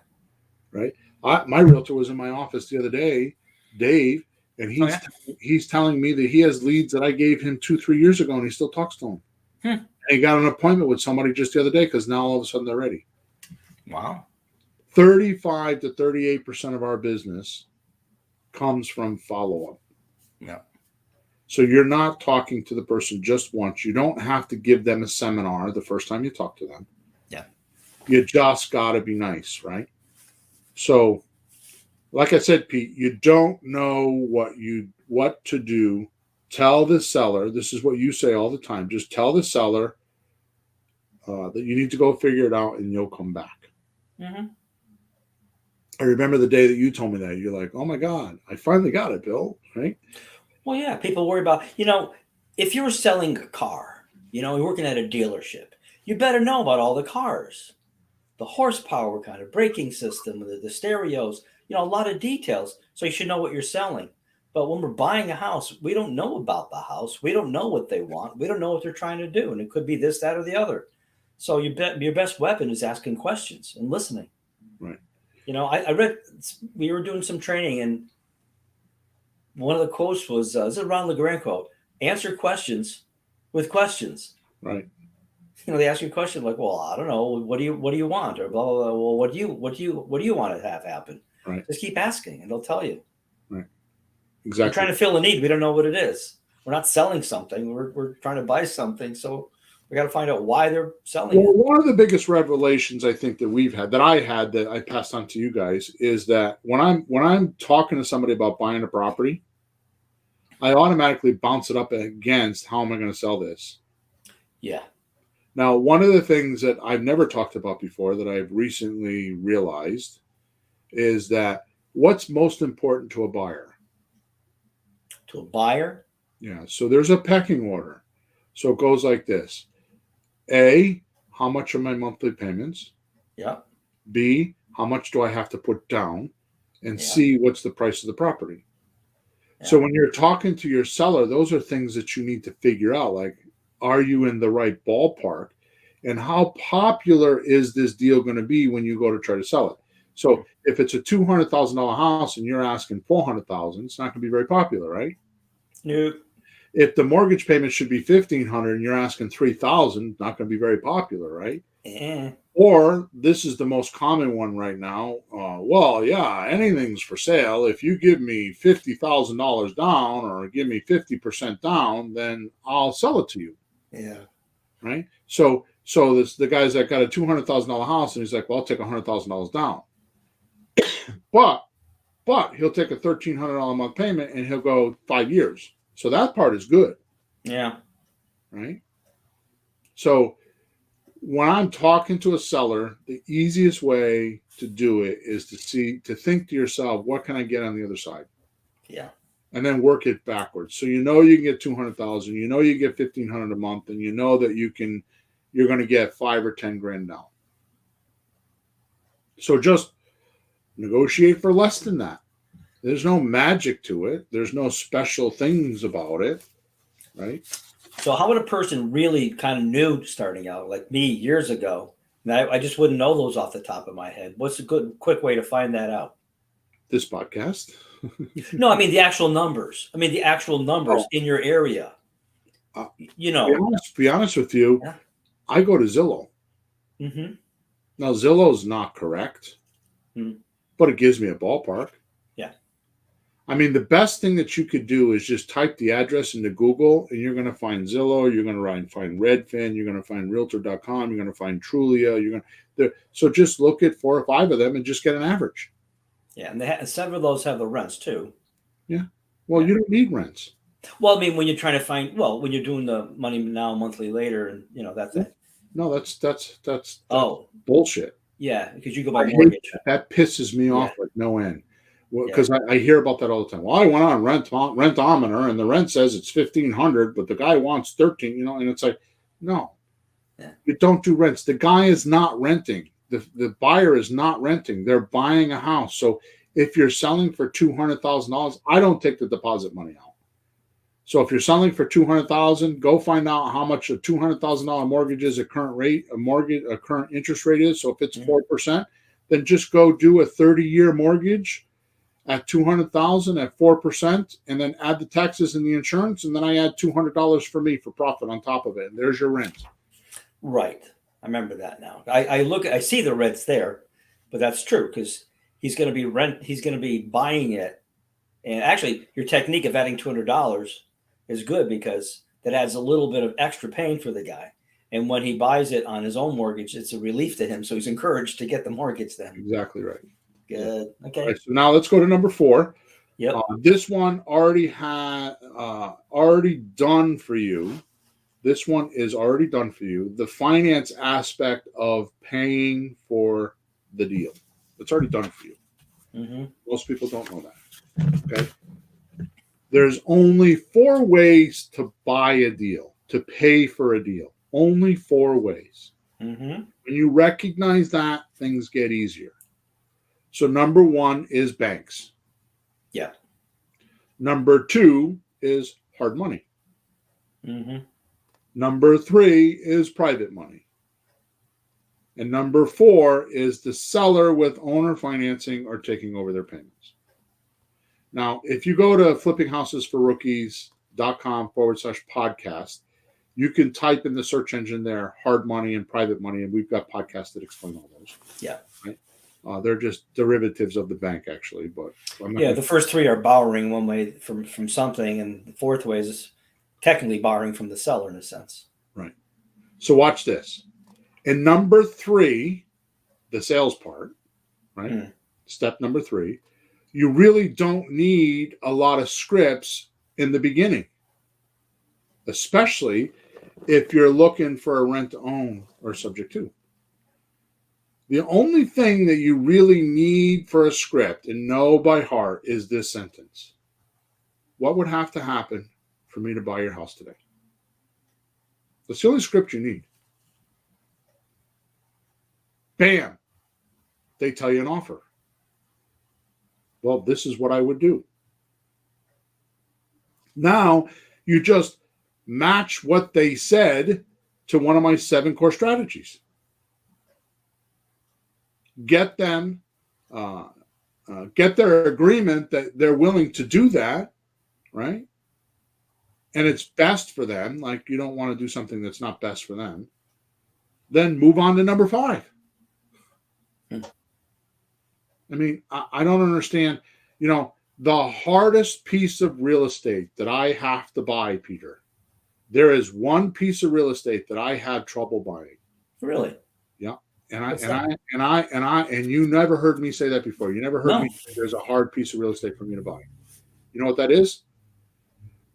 Right. My realtor was in my office the other day, Dave, and he's telling me that he has leads that I gave him 2-3 years ago, and he still talks to them. And he got an appointment with somebody just the other day because now all of a sudden they're ready. Wow. 35 to 38% of our business comes from follow-up. Yeah. So you're not talking to the person just once. You don't have to give them a seminar the first time you talk to them. Yeah. You just got to be nice, right? So, like I said, Pete, you don't know what to do. Tell the seller. This is what you say all the time. Just tell the seller that you need to go figure it out, and you'll come back. Mm-hmm. I remember the day that you told me that. You're like, oh my God, I finally got it, Bill. Right? Well, yeah, people worry about, if you're selling a car, you're working at a dealership, you better know about all the cars, the horsepower kind of braking system, the stereos, a lot of details. So you should know what you're selling. But when we're buying a house, we don't know about the house. We don't know what they want. We don't know what they're trying to do. And it could be this, that, or the other. So your best weapon is asking questions and listening. Right. I read, we were doing some training, and one of the quotes was, this is a Ron LeGrand quote: answer questions with questions. Right. They ask you a question like, well, I don't know, what do you want, or blah blah blah. Well, what do you want to have happen? Right. Just keep asking, and they'll tell you. Right. We're Exactly. trying to fill a need. We don't know what it is. We're not selling something. We're trying to buy something. So we got to find out why they're selling Well, it. one of the biggest revelations I think that I had that I passed on to you guys is that when I'm talking to somebody about buying a property, I automatically bounce it up against how am I going to sell this? Yeah. Now, one of the things that I've never talked about before that I've recently realized is that what's most important to a buyer? To a buyer? Yeah. So there's a pecking order. So it goes like this. A, how much are my monthly payments? Yeah. B, how much do I have to put down? And Yeah. C, what's the price of the property? Yeah. So when you're talking to your seller, those are things that you need to figure out. Like, are you in the right ballpark? And how popular is this deal going to be when you go to try to sell it? So if it's a $200,000 house and you're asking $400,000, it's not going to be very popular, right? Nope. If the mortgage payment should be $1,500 and you're asking $3,000, not going to be very popular, right? Or this is the most common one right now. Well, yeah, anything's for sale. If you give me $50,000 down or give me 50% down, then I'll sell it to you. Yeah. Right. So the guy's that got a $200,000 house and he's like, well, I'll take $100,000 down. but he'll take a $1,300 a month payment and he'll go 5 years. So that part is good. Yeah. Right. So when I'm talking to a seller, the easiest way to do it is to think to yourself, what can I get on the other side? Yeah. And then work it backwards. So you can get 200,000, you get 1,500 a month, and you know that you're going to get 5 or 10 grand down. So just negotiate for less than that. There's no magic to it. There's no special things about it, right? So how would a person really kind of new starting out, like me years ago, and I just wouldn't know those off the top of my head? What's a good, quick way to find that out? This podcast. No, I mean the actual numbers. In your area. Be honest with you, Yeah. I go to Zillow. Mm-hmm. Now, Zillow's not correct, but it gives me a ballpark. Yeah. I mean, the best thing that you could do is just type the address into Google, and you're going to find Zillow, you're going to find Redfin, you're going to find Realtor.com, you're going to find Trulia. So just look at 4 or 5 of them and just get an average. Yeah, and several of those have the rents too. Yeah. Well, you don't need rents. Well, I mean, when you're trying to find, when you're doing the money now, monthly later, and that's it. No, that's bullshit. Yeah, because you go by mortgage. That pisses me off like no end. Because I hear about that all the time. Well, I went on Rentometer and the rent says it's $1,500, but the guy wants 13. And it's like, no, you don't do rents. The guy is not renting. The buyer is not renting. They're buying a house. So if you're selling for $200,000, I don't take the deposit money out. So if you're selling for $200,000, go find out how much a $200,000 mortgage is, a current interest rate is. So if it's 4%, then just go do a 30-year mortgage at $200,000 at 4%, and then add the taxes and the insurance, and then I add $200 for me for profit on top of it. And there's your rent. Right. I remember that now. I see the rents there, but that's true because he's going to be buying it. And actually, your technique of adding $200 is good because that adds a little bit of extra pain for the guy. And when he buys it on his own mortgage, it's a relief to him. So he's encouraged to get the mortgage then. Exactly right. Good. Okay. Right, so now let's go to number 4. Yep. This one already done for you. This one is already done for you. The finance aspect of paying for the deal. It's already done for you. Mm-hmm. Most people don't know that. Okay. There's only 4 ways to buy a deal, to pay for a deal. Only 4 ways. Mm-hmm. When you recognize that, things get easier. So number 1 is banks. Yeah. Number 2 is hard money. Mm-hmm. Number 3 is private money. And number 4 is the seller with owner financing or taking over their payments. Now, if you go to flippinghouses4rookies.com/podcast, you can type in the search engine there, hard money and private money, and we've got podcasts that explain all those. Yeah. Right? They're just derivatives of the bank, actually. But the first 3 are borrowing one way from something, and the fourth way is technically borrowing from the seller in a sense. Right. So watch this. In number 3, the sales part, right? Step number 3, you really don't need a lot of scripts in the beginning, especially if you're looking for a rent to own or subject to. The only thing that you really need for a script and know by heart is this sentence. What would have to happen for me to buy your house today? That's the only script you need. Bam! They tell you an offer. Well, this is what I would do. Now, you just match what they said to one of my 7 core strategies. Get them, get their agreement that they're willing to do that, right? And it's best for them. Like, you don't want to do something that's not best for them. Then move on to number 5. I mean, I don't understand. The hardest piece of real estate that I have to buy, Peter, there is one piece of real estate that I had trouble buying. Really? Yeah. And you never heard me say that before. You never heard me say there's a hard piece of real estate for me to buy. You know what that is?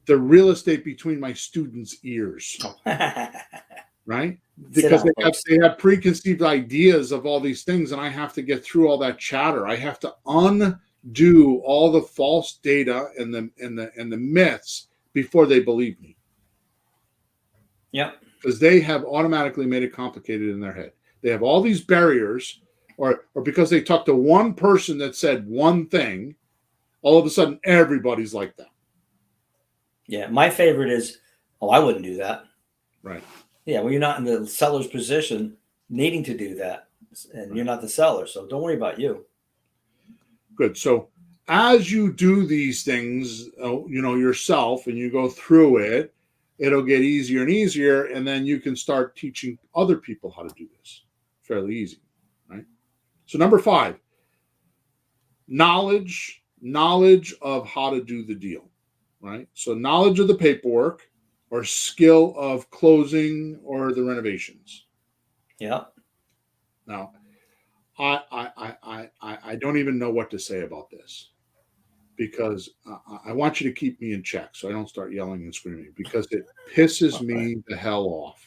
The real estate between my students' ears. Right? Because they have preconceived ideas of all these things, and I have to get through all that chatter. I have to undo all the false data and the myths before they believe me. Yep. Because they have automatically made it complicated in their head. They have all these barriers, or because they talked to one person that said one thing, all of a sudden everybody's like that. Yeah, my favorite is, I wouldn't do that. Right. Yeah, well, you're not in the seller's position needing to do that, and you're not the seller, so don't worry about you. Good. So as you do these things, yourself, and you go through it, it'll get easier and easier, and then you can start teaching other people how to do this fairly easy, right? So number 5, knowledge of how to do the deal, right? So knowledge of the paperwork, or skill of closing or the renovations. Yeah. Now, I don't even know what to say about this, because I want you to keep me in check so I don't start yelling and screaming, because it pisses me the hell off.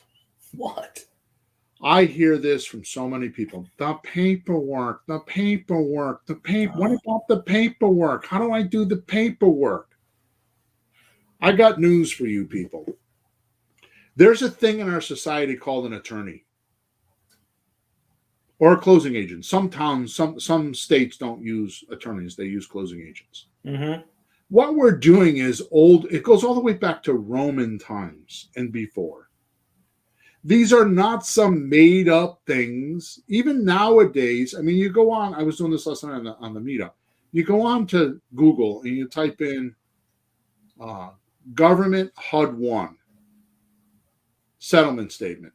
What? I hear this from so many people. The paperwork. What about the paperwork? How do I do the paperwork? I got news for you people. There's a thing in our society called an attorney or a closing agent. Some towns, some states don't use attorneys. They use closing agents. Mm-hmm. What we're doing is old. It goes all the way back to Roman times and before. These are not some made up things. Even nowadays, I mean, you go on. I was doing this last night on the meetup. You go on to Google and you type in government HUD 1 settlement statement.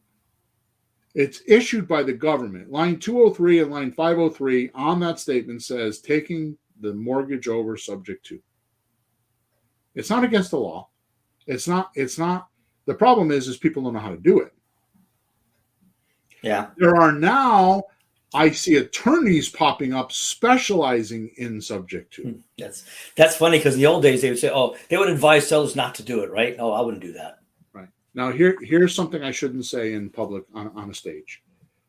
It's issued by the government. Line 203 and line 503 on that statement says taking the mortgage over subject to. It's not against the law. It's not. The problem is people don't know how to do it. Yeah. There are now, I see attorneys popping up specializing in subject to. That's funny, because in the old days they would say, they would advise sellers not to do it, right? I wouldn't do that. Right. Now here's something I shouldn't say in public on a stage.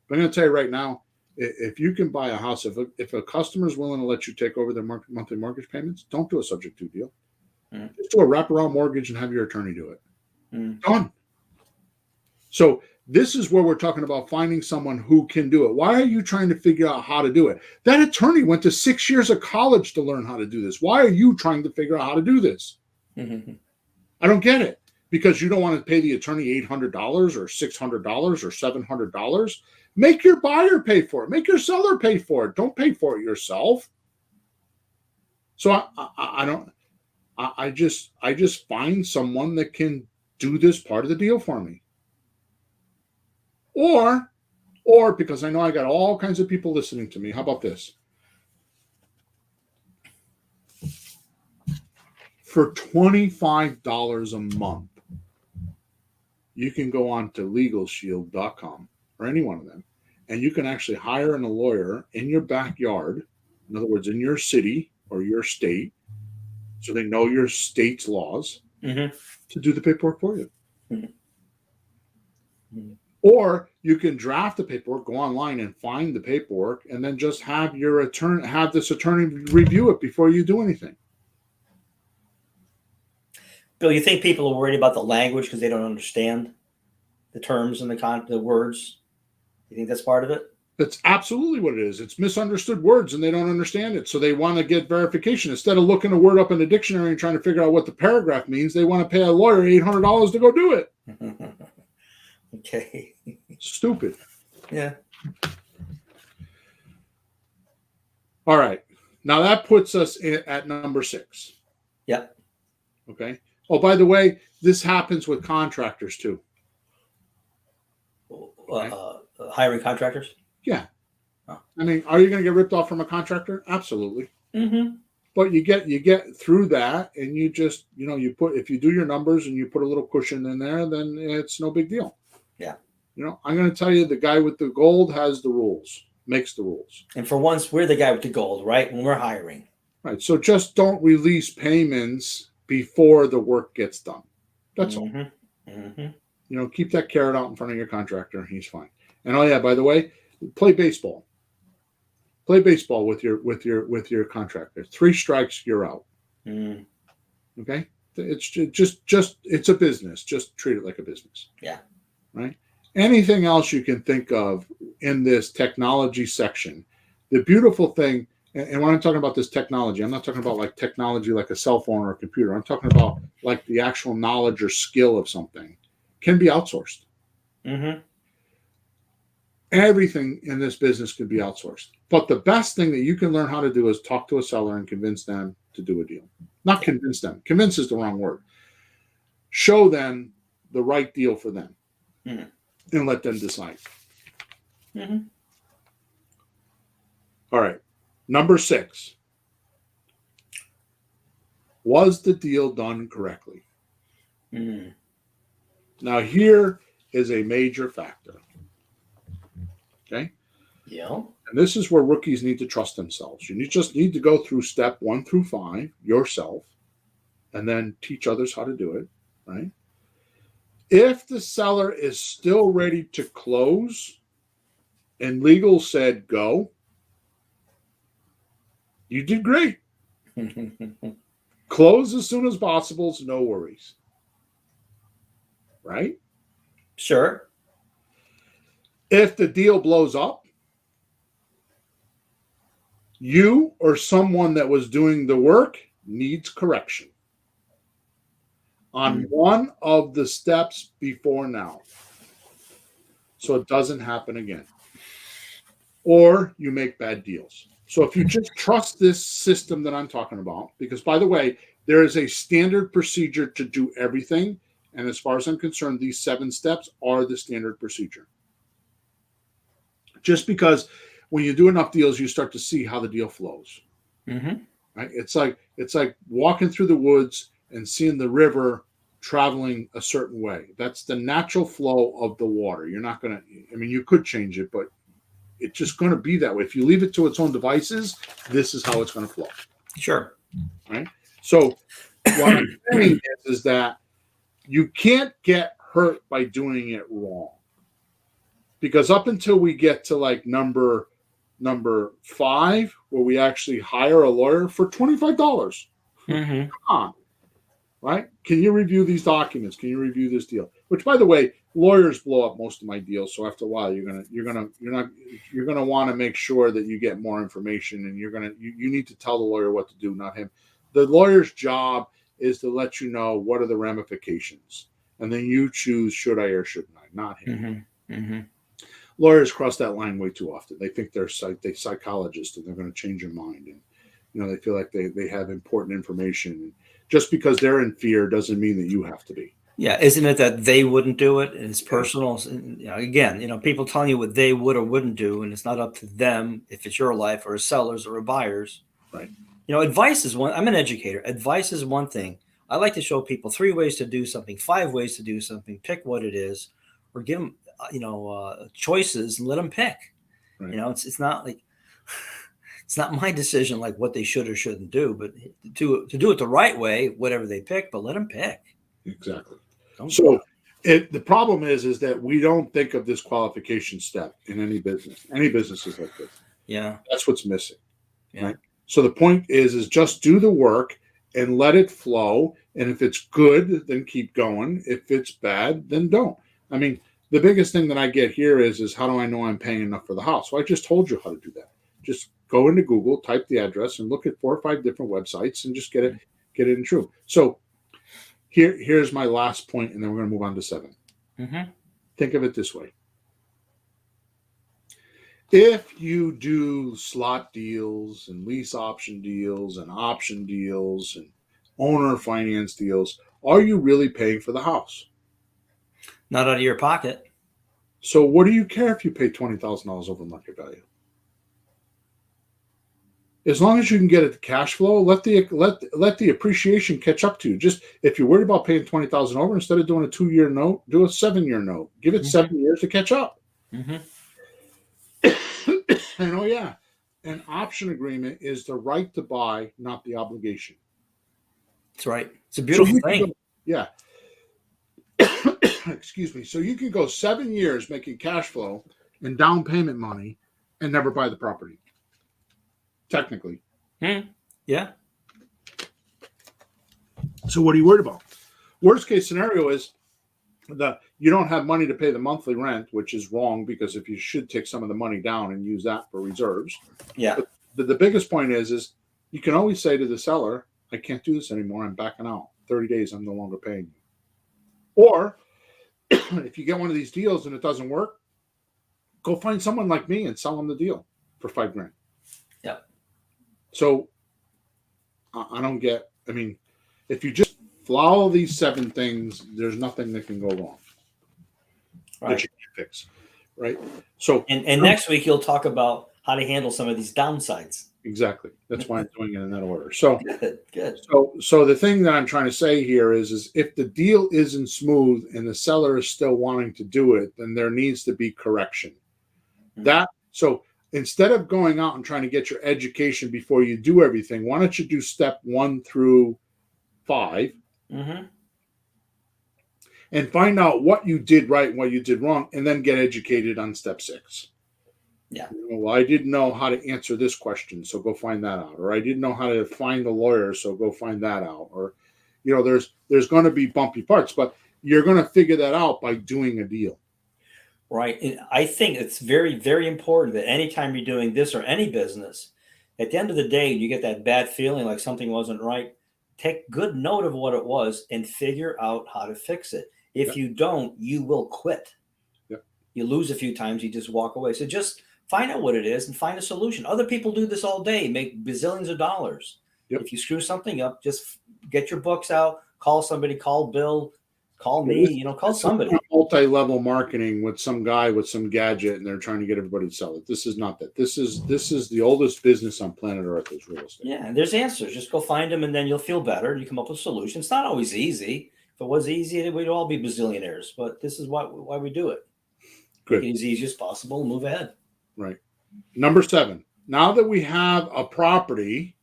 But I'm going to tell you right now, if you can buy a house, if a customer is willing to let you take over their monthly mortgage payments, don't do a subject to deal. Just do a wraparound mortgage and have your attorney do it. Done. So this is where we're talking about finding someone who can do it. Why are you trying to figure out how to do it? That attorney went to 6 years of college to learn how to do this. Why are you trying to figure out how to do this? Mm-hmm. I don't get it. because you don't want to pay the attorney $800 or $600 or $700. Make your buyer pay for it. Make your seller pay for it. Don't pay for it yourself. So I just find someone that can do this part of the deal for me. Or because I know I got all kinds of people listening to me. How about this? For $25 a month, you can go on to LegalShield.com or any one of them, and you can actually hire a lawyer in your backyard, in other words, in your city or your state, so they know your state's laws, to do the paperwork for you. Or you can draft the paperwork, go online and find the paperwork, and then just have this attorney review it before you do anything. Bill, you think people are worried about the language because they don't understand the terms and the words? You think that's part of it? That's absolutely what it is. It's misunderstood words and they don't understand it. So they want to get verification. Instead of looking a word up in the dictionary and trying to figure out what the paragraph means, they want to pay a lawyer $800 to go do it. Okay. Stupid. Yeah. All right. Now that puts us at number 6. Yep. Okay. Oh, by the way, this happens with contractors too. Hiring contractors? Yeah. Oh. I mean, are you going to get ripped off from a contractor? Absolutely. But you get through that, and you just, if you do your numbers and you put a little cushion in there, then it's no big deal. Yeah. I'm going to tell you, the guy with the gold has the rules, makes the rules. And for once, we're the guy with the gold, right? When we're hiring. Right. So just don't release payments before the work gets done. That's all. Keep that carrot out in front of your contractor. He's fine. And oh yeah, by the way, play baseball. Play baseball with your contractor. 3 strikes, you're out. Okay. It's just it's a business. Just treat it like a business. Yeah. Right. Anything else you can think of in this technology section? The beautiful thing. And when I'm talking about this technology, I'm not talking about like technology like a cell phone or a computer. I'm talking about like the actual knowledge or skill of something can be outsourced. Everything in this business can be outsourced. But the best thing that you can learn how to do is talk to a seller and convince them to do a deal. Not convince them. Convince is the wrong word. Show them the right deal for them and let them decide. All right. Number 6. Was the deal done correctly? Now, here is a major factor. Okay? Yeah. And this is where rookies need to trust themselves. You just need to go through step 1 through 5 yourself and then teach others how to do it, right? If the seller is still ready to close and legal said go, you did great. Close as soon as possible, so no worries. Right? Sure. If the deal blows up, you or someone that was doing the work needs correction on one of the steps before now, so it doesn't happen again. Or you make bad deals. So if you just trust this system that I'm talking about, because by the way, there is a standard procedure to do everything. And as far as I'm concerned, these 7 steps are the standard procedure. Just because when you do enough deals, you start to see how the deal flows. Right? It's like walking through the woods and seeing the river traveling a certain way. That's the natural flow of the water. You're not going to, you could change it, but it's just going to be that way. If you leave it to its own devices, this is how it's going to flow. Sure. Right? So what I'm saying is that you can't get hurt by doing it wrong. Because up until we get to like number 5, where we actually hire a lawyer for $25, come on, right? Can you review these documents? Can you review this deal? Which, by the way, lawyers blow up most of my deals. So after a while, you're gonna want to make sure that you get more information, and you need to tell the lawyer what to do, not him. The lawyer's job is to let you know what are the ramifications. and then you choose should I or shouldn't I, not him. Lawyers cross that line way too often. They think they're psychologists and they're going to change your mind, and they feel like they have important information. Just because they're in fear doesn't mean that you have to be. Yeah, isn't it that they wouldn't do it, and it's personal? And, again, people telling you what they would or wouldn't do, and it's not up to them if it's your life or a seller's or a buyer's. Right. Advice is one. I'm an educator. Advice is one thing. I like to show people 3 ways to do something, 5 ways to do something. Pick what it is, or give them choices and let them pick. Right. It's not like it's not my decision like what they should or shouldn't do, but to do it the right way, whatever they pick, but let them pick. Exactly. The problem is that we don't think of this qualification step in any business. Any business is like this. Yeah. That's what's missing. Yeah. Right? So the point is just do the work and let it flow. And if it's good, then keep going. If it's bad, then don't. I mean, the biggest thing that I get here is how do I know I'm paying enough for the house? Well, I just told you how to do that. Just go into Google, type the address, and look at 4 or 5 different websites and just get it in true. So here's my last point, and then we're going to move on to 7. Think of it this way. If you do slot deals and lease option deals and option deals and owner finance deals, are you really paying for the house? Not out of your pocket. So what do you care if you pay $20,000 over market value? As long as you can get it to cash flow, let the appreciation catch up to you. Just if you're worried about paying $20,000 over, instead of doing a 2-year note, do a 7-year note. Give it 7 years to catch up. And an option agreement is the right to buy, not the obligation. That's right. It's a beautiful thing. Excuse me. So you can go 7 years making cash flow and down payment money and never buy the property. Technically. Yeah. So what are you worried about? Worst case scenario is you don't have money to pay the monthly rent, which is wrong because if you should take some of the money down and use that for reserves. Yeah. But the biggest point is you can always say to the seller, I can't do this anymore. I'm backing out. 30 days, I'm no longer paying you. Or if you get one of these deals and it doesn't work, go find someone like me and sell them the deal for $5,000. Yeah. So I don't get, if you just follow these 7 things, there's nothing that can go wrong. Right. That you can fix. Right. So and next week you'll talk about how to handle some of these downsides. Exactly. That's why I'm doing it in that order. So good. So the thing that I'm trying to say here is if the deal isn't smooth and the seller is still wanting to do it, then there needs to be correction. So instead of going out and trying to get your education before you do everything, why don't you do step 1 through 5 and find out what you did right and what you did wrong, and then get educated on step 6. Yeah. Well, I didn't know how to answer this question, so go find that out. Or I didn't know how to find the lawyer, so go find that out. Or, there's going to be bumpy parts, but you're going to figure that out by doing a deal. Right. And I think it's very, very important that anytime you're doing this or any business, at the end of the day, you get that bad feeling like something wasn't right. Take good note of what it was and figure out how to fix it. If you don't, you will quit. You lose a few times, you just walk away. So just find out what it is and find a solution. Other people do this all day, make bazillions of dollars. If you screw something up, just get your books out, call somebody, call Bill, call me, call somebody. Multi-level marketing with some guy with some gadget, and they're trying to get everybody to sell it. This is not that. This is the oldest business on planet Earth is real estate. Yeah, and there's answers. Just go find them, and then you'll feel better. And you come up with solutions. It's not always easy. If it was easy, we'd all be bazillionaires. But this is why we do it. Good. Make it as easy as possible and move ahead. Right. Number 7. Now that we have a property,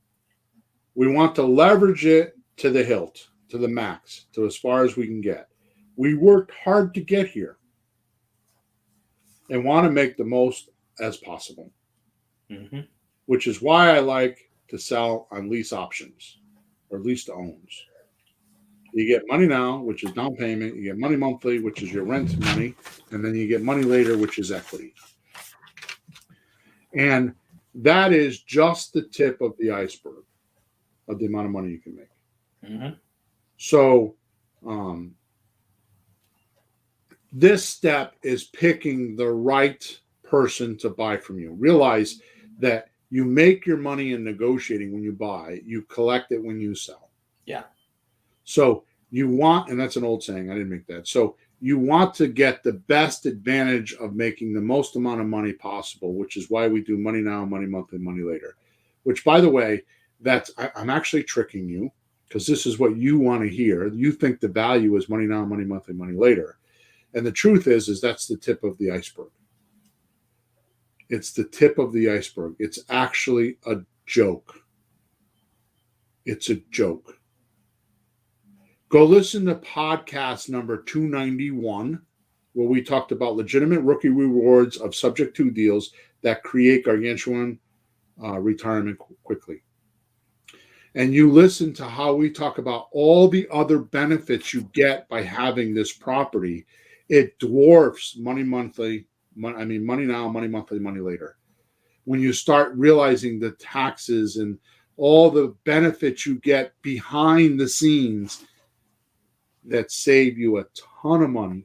we want to leverage it to the hilt, to the max, to as far as we can get. We worked hard to get here and want to make the most as possible, which is why I like to sell on lease options or lease to owns. You get money now, which is down payment. You get money monthly, which is your rent money. And then you get money later, which is equity. And that is just the tip of the iceberg of the amount of money you can make. So This step is picking the right person to buy from you. Realize that you make your money in negotiating when you buy, you collect it when you sell. Yeah. So you want, and that's an old saying, I didn't make that. So you want to get the best advantage of making the most amount of money possible, which is why we do money now, money monthly, money later. Which, by the way, I'm actually tricking you, because this is what you want to hear. You think the value is money now, money monthly, money later. And the truth is that's the tip of the iceberg. It's the tip of the iceberg. It's actually a joke. It's a joke. Go listen to podcast number 291, where we talked about legitimate rookie rewards of subject to deals that create gargantuan retirement quickly. And you listen to how we talk about all the other benefits you get by having this property. It dwarfs money monthly, money now, money monthly, money later. When you start realizing the taxes and all the benefits you get behind the scenes that save you a ton of money.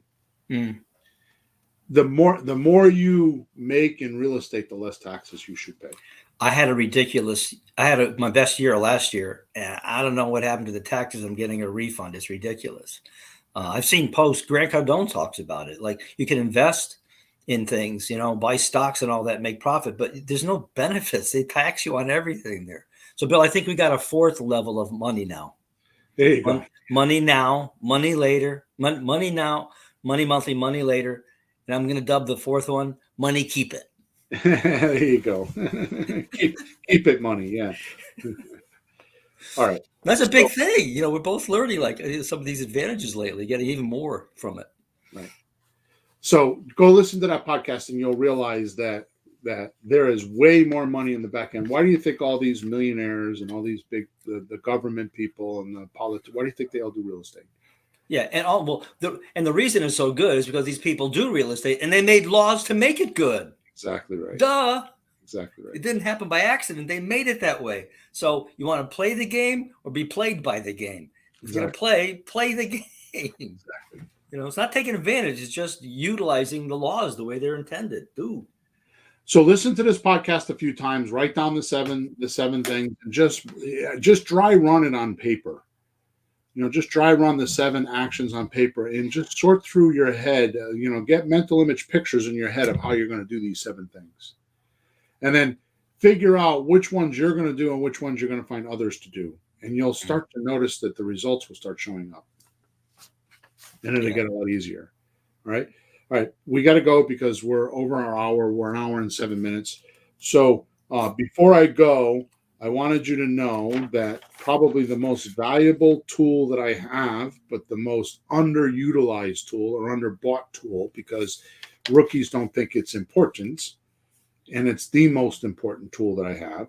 The more you make in real estate, the less taxes you should pay. I had my best year last year, and I don't know what happened to the taxes. I'm getting a refund. It's ridiculous. I've seen posts. Grant Cardone talks about it. Like, you can invest in things, buy stocks and all that, make profit, but there's no benefits. They tax you on everything there. So, Bill, I think we got a fourth level of money now. There you go. Money now, money later. Money now, money monthly, money later. And I'm going to dub the fourth one, money keep it. There you go. keep it money. Yeah. All right. That's a big thing. We're both learning like some of these advantages lately, getting even more from it. Right. So go listen to that podcast and you'll realize that there is way more money in the back end. Why do you think all these millionaires and all these big, the government people and the politics, why do you think they all do real estate? Yeah. And the reason it's so good is because these people do real estate and they made laws to make it good. Exactly right. Duh. Exactly right. It didn't happen by accident. They made it that way. So you want to play the game or be played by the game. If you're going to play the game. Exactly. It's not taking advantage. It's just utilizing the laws the way they're intended. Dude. So listen to this podcast a few times. Write down the seven things, and just dry run it on paper. Just dry run the 7 actions on paper and just sort through your head. Get mental image pictures in your head of how you're going to do these 7 things. And then figure out which ones you're going to do and which ones you're going to find others to do. And you'll start to notice that the results will start showing up. And it'll get a lot easier. All right. All right. We got to go because we're over our hour. We're an hour and 7 minutes. So before I go, I wanted you to know that probably the most valuable tool that I have, but the most underutilized tool or underbought tool, because rookies don't think it's important, and it's the most important tool that I have,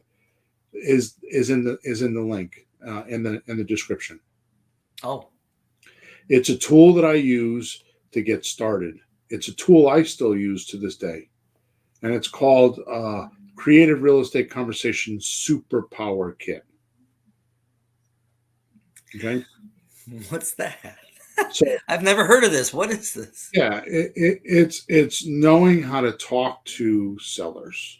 is in the link in the description. Oh, it's a tool that I use to get started. It's a tool I still use to this day, and it's called Creative Real Estate Conversation Superpower Kit. Okay, what's that? So I've never heard of this. What is this? Yeah, it's knowing how to talk to sellers.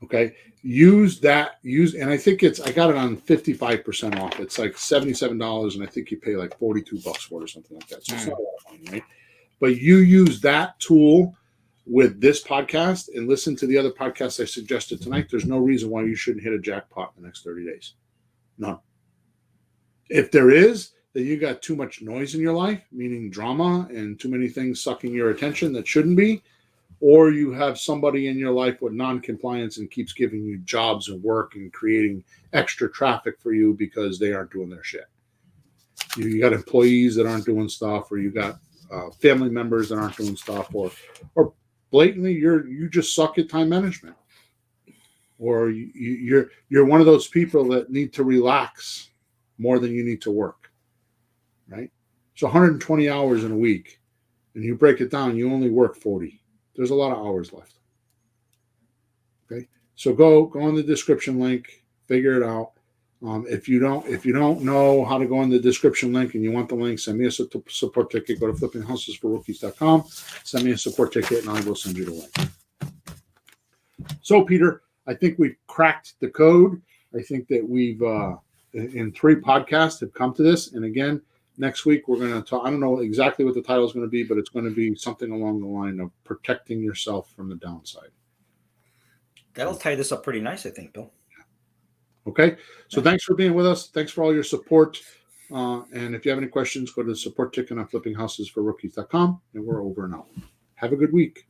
Okay, and I think I got it on 55% off. It's like $77, and I think you pay like $42 for it or something like that. So it's not a lot of money, right? But you use that tool with this podcast and listen to the other podcasts I suggested tonight. There's no reason why you shouldn't hit a jackpot in the next 30 days. None. If there is, then you got too much noise in your life, meaning drama and too many things sucking your attention that shouldn't be, or you have somebody in your life with non-compliance and keeps giving you jobs and work and creating extra traffic for you because they aren't doing their shit. You got employees that aren't doing stuff, or you got family members that aren't doing stuff, or blatantly you just suck at time management, or you're one of those people that need to relax more than you need to work, right? It's 120 hours in a week, and you break it down, you only work 40. There's a lot of hours left. Okay, so go on the description link, figure it out. If you don't know how to go in the description link and you want the link, send me a support ticket. Go to flippinghousesforrookies.com. Send me a support ticket, and I will send you the link. So, Peter, I think we've cracked the code. I think that we've in 3 podcasts have come to this. And again, next week we're going to talk. I don't know exactly what the title is going to be, but it's going to be something along the line of protecting yourself from the downside. That'll tie this up pretty nice, I think, Bill. Okay. So thanks for being with us. Thanks for all your support. And if you have any questions, go to the support ticket on flippinghousesforrookies.com, and we're over and out. Have a good week.